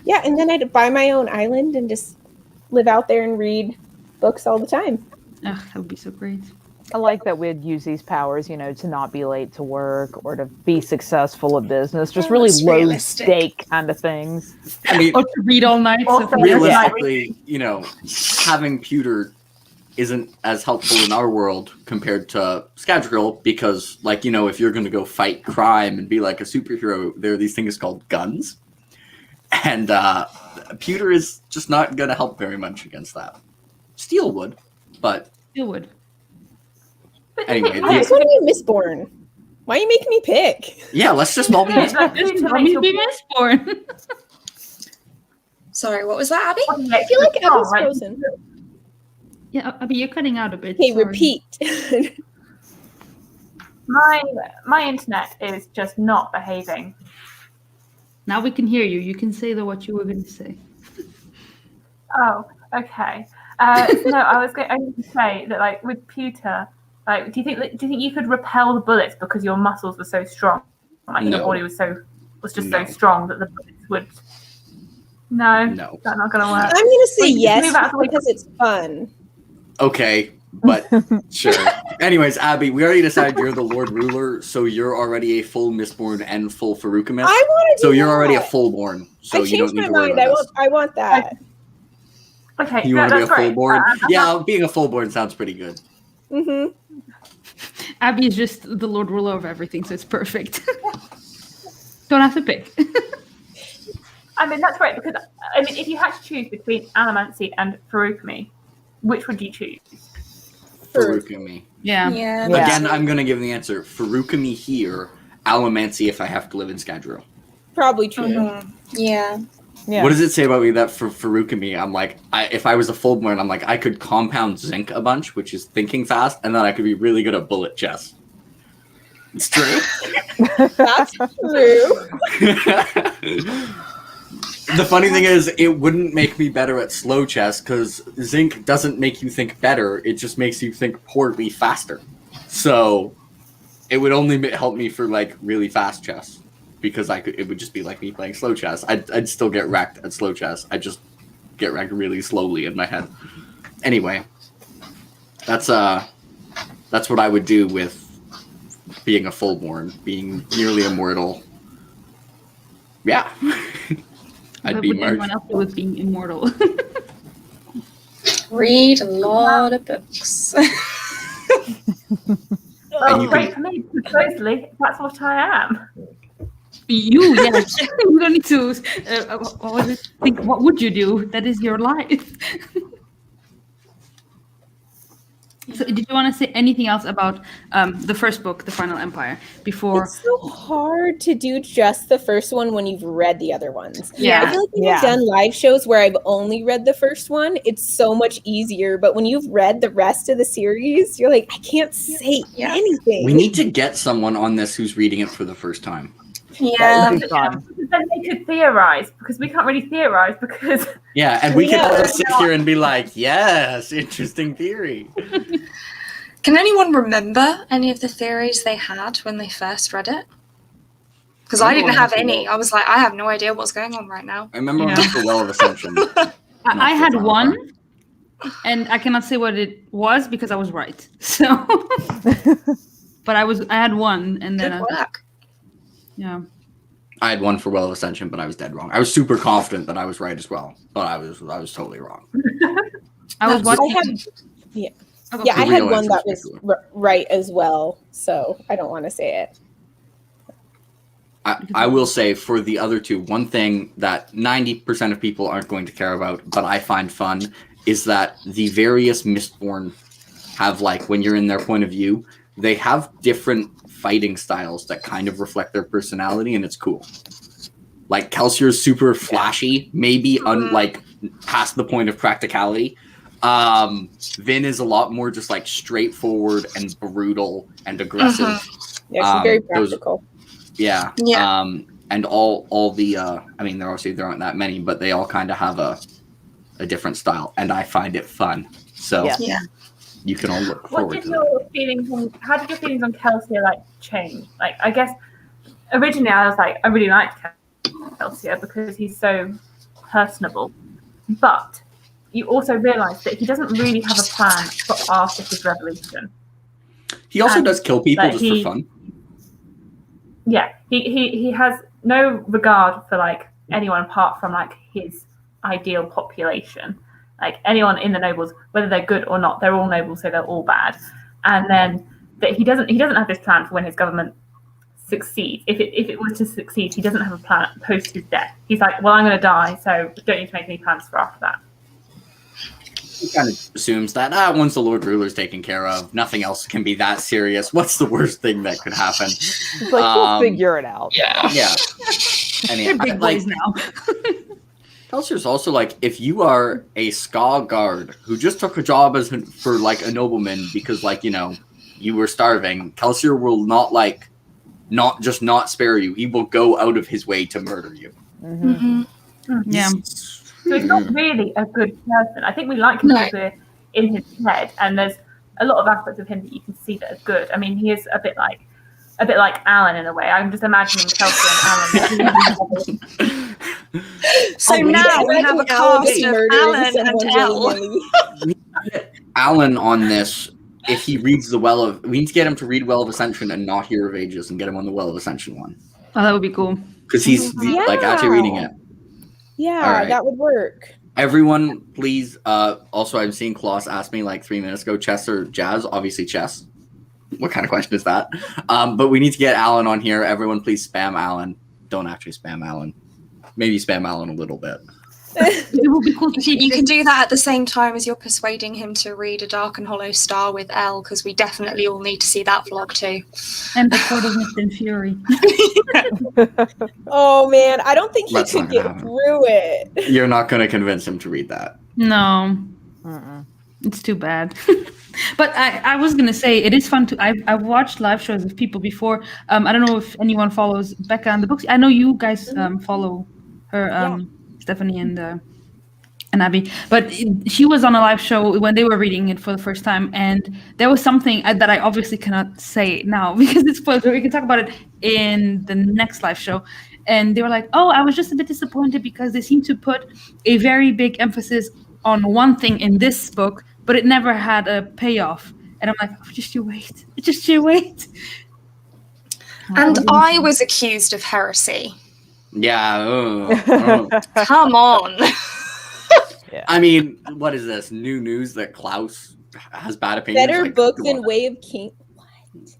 Yeah, and then I'd buy my own island and just live out there and read books all the time. Ugh, that would be so great. I like that we'd use these powers, to not be late to work or to be successful at business. Just Oh, really that's low realistic. stake kind of things. I mean, Or to read all night. So Also, realistically, having pewter isn't as helpful in our world compared to Scadrial because, if you're going to go fight crime and be like a superhero, there are these things called guns. And pewter is just not going to help very much against that. Steel would, but Still would. anyway. I just want to be Mistborn. Why are you making me pick? Yeah, let's just all be Just let me be Mistborn. Sorry, what was that, Abby? I feel like Abby's frozen. Yeah, I mean, you're cutting out a bit. Okay, sorry. repeat. My internet is just not behaving. Now we can hear you. You can say what you were going to say. Oh, okay. No, I was going to say that, like, with pewter, like, do you think you could repel the bullets because your muscles were so strong? Like, No. your body was just No. so strong that the bullets would. No, No. that's not going to work. I'm going to say Wait, yes move out of the way. because it's fun. Okay, but sure. Anyways, Abby, we already decided you're the Lord Ruler, so you're already a full Mistborn and full Farukamist. I want to. So you're already a fullborn. So I you don't changed need my to worry mind. about this. I want that. Okay, You want to be a that's great. fullborn? Yeah, being a fullborn sounds pretty good. Mm-hmm. Abby is just the Lord Ruler of everything, so it's perfect. Don't have to pick. I mean, that's great because, I mean, if you had to choose between Alamancy and Farukami, which would you choose? Farukami. Yeah. Yeah. Yeah. Again, I'm going to give the answer. Farukami here, Alamancy if I have to live in Scadrial. Probably true. Yeah. Yeah. What does it say about me that for Farukami, I'm like, if I was a fullborn, I'm like, I could compound zinc a bunch, which is thinking fast, and then I could be really good at bullet chess. It's true. That's true. The funny thing is, it wouldn't make me better at slow chess, because zinc doesn't make you think better, it just makes you think poorly faster. So, it would only help me for, like, really fast chess. Because it would just be like me playing slow chess. I'd still get wrecked at slow chess. I'd just get wrecked really slowly in my head. Anyway, that's what I would do with being a fullborn, being nearly immortal. Yeah, I'd What be would anyone merged. else do with being immortal? Read a lot of books. And you Great for me, because supposedly that's what I am. You, yes. You don't need to. What was it? Think. What would you do? That is your life. So, did you want to say anything else about the first book, The Final Empire, before? It's so hard to do just the first one when you've read the other ones. Yeah. I feel like when Yeah. I've done live shows where I've only read the first one, it's so much easier. But when you've read the rest of the series, you're like, I can't say Yeah. anything. We need to get someone on this who's reading it for the first time. Yeah. That'd be fun. Because then they could theorize, because we can't really theorize because Yeah, and we Yeah. can all sit here and be like, yes, interesting theory. Can anyone remember any of the theories they had when they first read it? Because I didn't have any. I was like, I have no idea what's going on right now. I remember Yeah. the Well of Ascension. I had Not one, and I cannot say what it was because I was right. So, but I had one, and Good then work. yeah. I had one for Well of Ascension, but I was dead wrong. I was super confident that I was right as well, but I was totally wrong. I was I watching. had, Oh, yeah, I The had real one that answer's was right as well. So I don't want to say it. I will say for the other two, one thing that 90% of people aren't going to care about, but I find fun, is that the various Mistborn have, like, when you're in their point of view, they have different fighting styles that kind of reflect their personality, and it's cool. Like, Kelsier's super flashy, maybe like past the point of practicality. Vin is a lot more just like straightforward and brutal and aggressive. Yeah, she's very those- practical. Yeah. Yeah. And all the I mean, there aren't that many, but they all kind of have a different style, and I find it fun. So Yeah. Yeah. you can all look what forward did to it. your feelings on how did your feelings on Kelsier like change? Like, I guess originally I was like, I really liked Kelsier because he's so personable, but you also realise that he doesn't really have a plan for Arthur's revolution. He also and, does kill people like, just for fun. Yeah, he has no regard for like anyone apart from like his ideal population. Like anyone in the nobles, whether they're good or not, they're all nobles, so they're all bad. And then that he doesn't have this plan for when his government succeeds. If it was to succeed, he doesn't have a plan post his death. He's like, well, I'm going to die, so don't need to make any plans for after that. He kind of assumes that once the Lord Ruler's taken care of, nothing else can be that serious. What's the worst thing that could happen? It's like, we'll figure it out. Yeah. Yeah. And They're big boys now. Kelsier's also like, if you are a ska guard who just took a job for like a nobleman because like, you know, you were starving, Kelsier will not spare you. He will go out of his way to murder you. Mm-hmm. Yeah. So he's not really a good person. I think we like him because we're in his head, and there's a lot of aspects of him that you can see that are good. I mean, he is a bit like Alan in a way. I'm just imagining Kelsey and Alan. So now we have a cast of Alan and Elle. Alan on this. If he reads we need to get him to read Well of Ascension and not Hero of Ages, and get him on the Well of Ascension one. Oh, that would be cool. Because he's like actually reading it. Yeah, right. that would work. Everyone, please. Also, I'm seeing Klaus ask me like 3 minutes ago, chess or jazz? Obviously, chess. What kind of question is that? But we need to get Alan on here. Everyone, please spam Alan. Don't actually spam Alan. Maybe spam Alan a little bit. It would be cool to see. You can do that at the same time as you're persuading him to read A Dark and Hollow Star with Elle, because we definitely all need to see that vlog too. And the Court of Mist and Fury. Oh man, I don't think he That's could not gonna get happen. through it. You're not going to convince him to read that. No. It's too bad. But I was going to say, it is fun to... I've watched live shows of people before. I don't know if anyone follows Becca and the books. I know you guys follow her, Stephanie and Abby. But she was on a live show when they were reading it for the first time. And there was something that I obviously cannot say now because it's spoiled. We can talk about it in the next live show. And they were like, oh, I was just a bit disappointed because they seem to put a very big emphasis on one thing in this book, but it never had a payoff. And I'm like, oh, just you wait. Just you wait. And I was accused of heresy. Yeah. Come on. I mean, what is this? New news that Klaus has bad opinions? Better Like, book come than on. Way of King.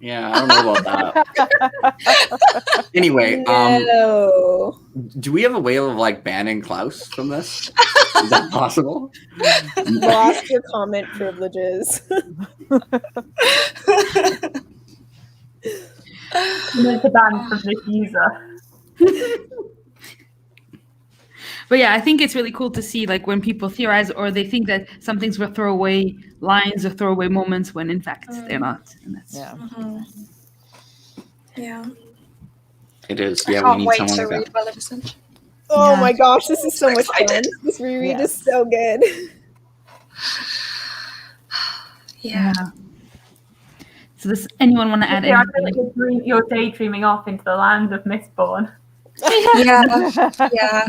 Yeah, I don't know about that. Anyway, No. do we have a way of like banning Klaus from this? Is that possible? Lost your comment privileges. There's a ban from this user. But yeah, I think it's really cool to see like when people theorize or they think that some things were throwaway lines or throwaway moments when in fact they're not. And that's Yeah. It is. I Yeah, we can't need wait someone to like read that. Well of Ascension. Oh Yeah. my gosh, this is so So much fun. excited. This reread Yes. is so good. Yeah. So does anyone want to add Yeah, I feel anything? like you're daydreaming off into the land of Mistborn. Yeah.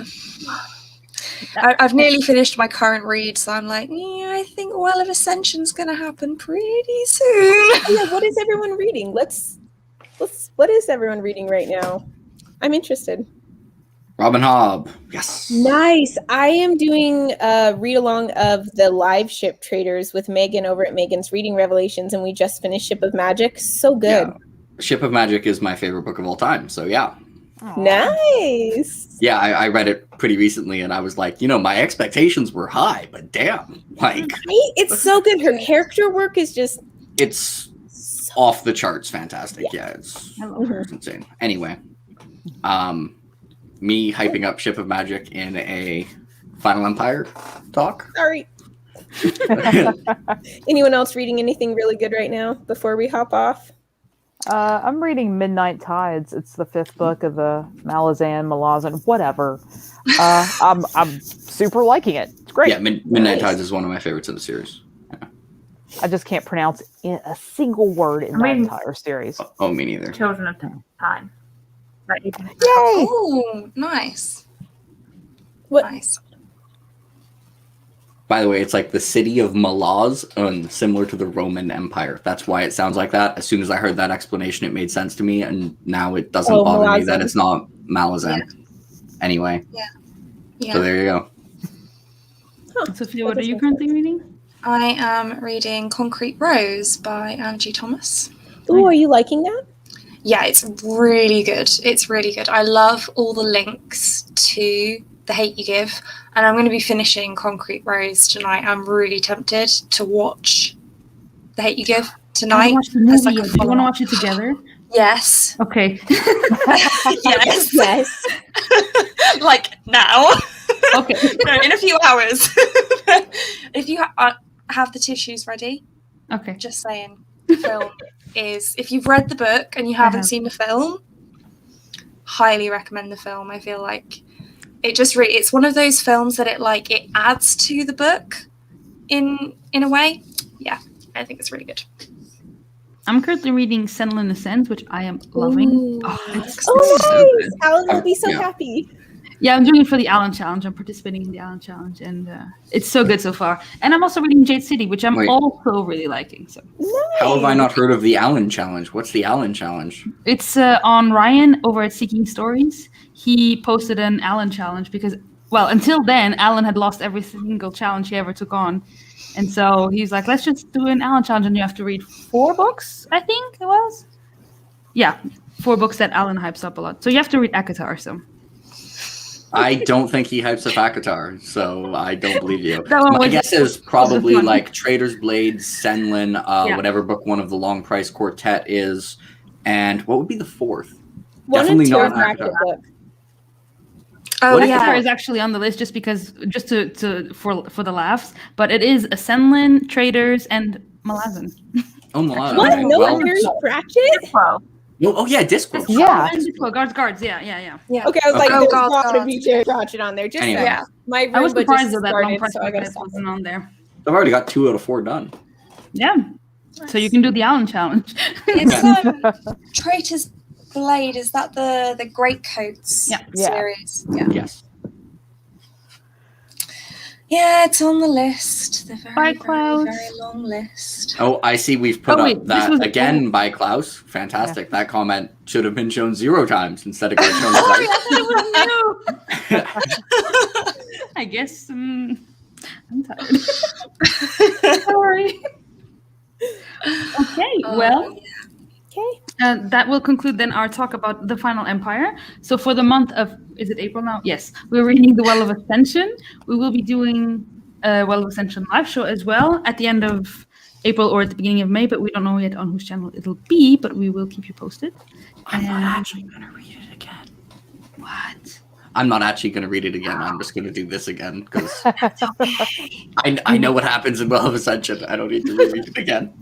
I've nearly finished my current read, so I'm like, yeah, I think Well of Ascension's going to happen pretty soon. Yeah, what is everyone reading? What is everyone reading right now? I'm interested. Robin Hobb. Yes. Nice. I am doing a read along of the live ship traders with Megan over at Megan's Reading Revelations, and we just finished Ship of Magic. So good. Yeah. Ship of Magic is my favorite book of all time. So yeah. Nice. Yeah, I read it pretty recently and I was like, my expectations were high, but damn, like It's so good. Her character work is just it's off the charts fantastic. Yeah, it's insane. Anyway, me hyping up Ship of Magic in a Final Empire talk. sorry. Anyone else reading anything really good right now before we hop off? I'm reading Midnight Tides. It's the 5th book of the Malazan, whatever. I'm super liking it. It's great. Yeah, Midnight Tides is one of my favorites in the series. I just can't pronounce a single word in that mean- entire series. Oh, me neither. Children of Time. Right. Yay! Oh, nice. What? Nice. By the way, it's like the city of Malaz, similar to the Roman Empire. That's why it sounds like that. As soon as I heard that explanation, it made sense to me, and now it doesn't bother me that Malazan. it's not Malazan. Anyway, Yeah. so there you go. Sophia, what are you currently reading? I am reading Concrete Rose by Angie Thomas. Oh, are you liking that? Yeah, it's really good. It's really good. I love all the links to The Hate You Give, and I'm going to be finishing Concrete Rose tonight. I'm really tempted to watch The Hate You Give I tonight. haven't watched the as movie like a yet. Do you want to follow-up. watch it together? Yes. Okay. Yes. Yes. Like now. Okay. No, in a few hours. If you have the tissues ready, Okay. just saying, the film is, if you've read the book and you haven't have. seen the film, highly recommend the film. I feel like it just really, it's one of those films that it adds to the book in a way. Yeah, I think it's really good. I'm currently reading Senlin Ascends, which I am loving. Ooh, It's Oh, so nice! good. Alan will be so Yeah. happy. Yeah, I'm doing it for the Allen Challenge. I'm participating in the Allen Challenge, and it's so good so far. And I'm also reading Jade City, which I'm Wait. also really liking. So How have I not heard of the Allen Challenge? What's the Allen Challenge? it's on Ryan over at Seeking Stories. He posted an Allen Challenge because, well, until then, Allen had lost every single challenge he ever took on. And so he's like, let's just do an Allen Challenge, and you have to read 4 books, I think it was. Yeah, 4 books that Allen hypes up a lot. So you have to read Akatar, so. I don't think he hypes up Akatar, so I don't believe you. That one My was- guess is probably fun. like Trader's Blades, Senlin, Yeah. whatever book one of the Long Price Quartet is, and what would be the 4th? One Definitely and two not are Bracket Avatar. book. Oh, What is Akatar yeah. is actually on the list just because, just for the laughs, but it is Senlin, Traders, and Malazan. Oh, Malala. What? Okay, No well- one's Bracket? Well, Oh, yeah, Discworld. Yeah. Guards, yeah. Okay, I was like, Okay. there's Oh, got to God. be Jerry Pratchett on there. Just Anyway. Yeah. my I was Roomba surprised just though that Long started, Price so I gotta Podcast stop. wasn't on there. I've already got 2 out of 4 done. Yeah. So you can do the Allen Challenge. It's Traitor's Blade. Is that the Greatcoats Yeah. Yeah. series? Yeah. Yes. Yeah, it's on the list. The very, By very, Klaus. very long list. Oh, I see we've put Oh, wait, up this that was- again by Klaus. Fantastic. That comment should have been shown 0 times instead of getting shown Sorry, twice. I thought it was you. I guess I'm tired. Sorry. Okay, well, Okay. that will conclude then our talk about the Final Empire. So for the month of, is it April now? Yes, we're reading the Well of Ascension. We will be doing a Well of Ascension live show as well at the end of April or at the beginning of May, but we don't know yet on whose channel it'll be, but we will keep you posted. I'm not And- actually going to read it again. What? I'm not actually going to read it again. I'm just going to do this again because I know what happens in Well of Ascension. I don't need to reread it again.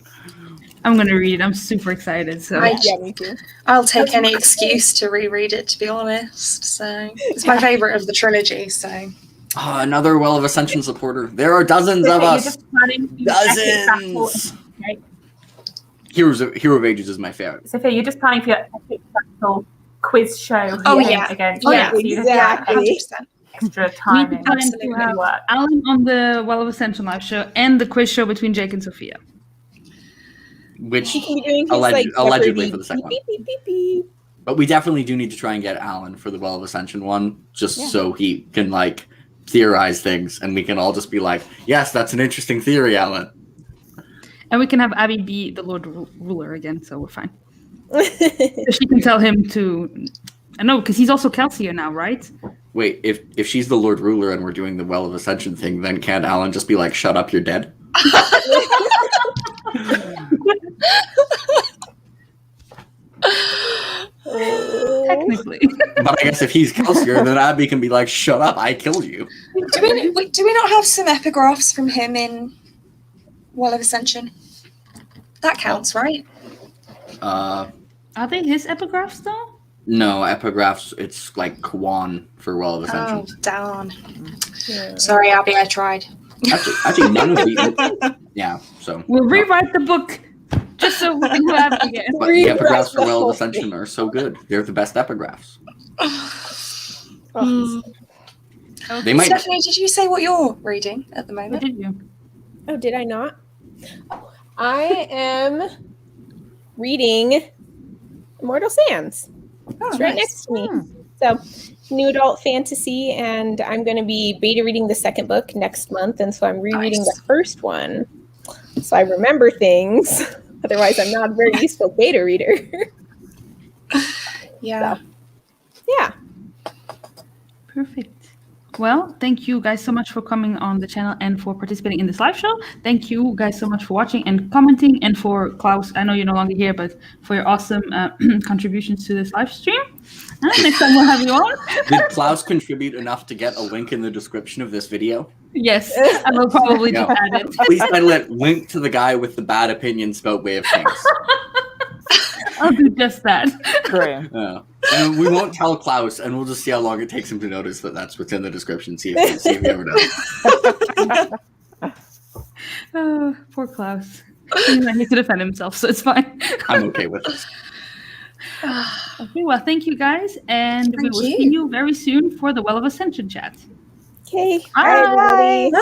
I'm going to read it. I'm super excited. So Yeah, me too. I'll take any excuse to reread it, to be honest. So it's my favorite of the trilogy. So Oh, another Well of Ascension supporter. There are dozens of you're us. just planning to epic battle. Dozens. Okay. Hero of Ages is my favorite. Sophia, you're just planning for your epic battle quiz show. Oh, again- yeah. Again. Oh, yeah. So you just Exactly. have 100%. extra time We in plan to Absolutely have work. Alan on the Well of Ascension live show and the quiz show between Jake and Sophia. Which, He can be doing his allegedly Jeopardy for the second one. beep, beep, beep, beep. but we definitely do need to try and get Alan for the Well of Ascension one, just Yeah. so he can like theorize things, and we can all just be like, "Yes, that's an interesting theory, Alan." And we can have Abby be the Lord Ruler again, so we're fine. So she can tell him to. I know, because he's also Kelsier now, right? Wait, if she's the Lord Ruler and we're doing the Well of Ascension thing, then can't Alan just be like, "Shut up, you're dead"? Technically. But I guess if he's Kelsier, then Abby can be like, "Shut up, I killed you." Do we not have some epigraphs from him in Well of Ascension? That counts, right? Are they his epigraphs, though? No, epigraphs. It's like Kwan for Well of Ascension. Oh, darn. Sorry, Abby, I tried. Actually, none of the. Yeah, so. We'll rewrite the book just so we can do Abby again. But the Rewrite epigraphs for the Well whole of Ascension are so good. They're the best epigraphs. Oh, They might. Stephanie, did you say what you're reading at the What moment? did you? oh, did I not? I am reading Immortal Sands. Oh, It's right nice. next to me. So, new adult fantasy, and I'm going to be beta reading the second book next month, and so I'm rereading Nice. the first one, so I remember things. Otherwise, I'm not a very useful beta reader. Yeah. Yeah. Perfect. Well, thank you guys so much for coming on the channel and for participating in this live show. Thank you guys so much for watching and commenting, and for Klaus, I know you're no longer here, but for your awesome contributions to this live stream. Next time we'll have you on. Did Klaus contribute enough to get a link in the description of this video? Yes, I will probably just add it. Please title it "Link to the Guy with the Bad Opinions About Way of Things." I'll do just that. Great. And we won't tell Klaus, and we'll just see how long it takes him to notice that that's what's in the description. See if he ever does. Oh, poor Klaus. He needs to defend himself, so it's fine. I'm okay with this. Okay, well, thank you guys, and we will see you very soon for the Well of Ascension chat. Okay. Bye. Bye, everybody. Bye.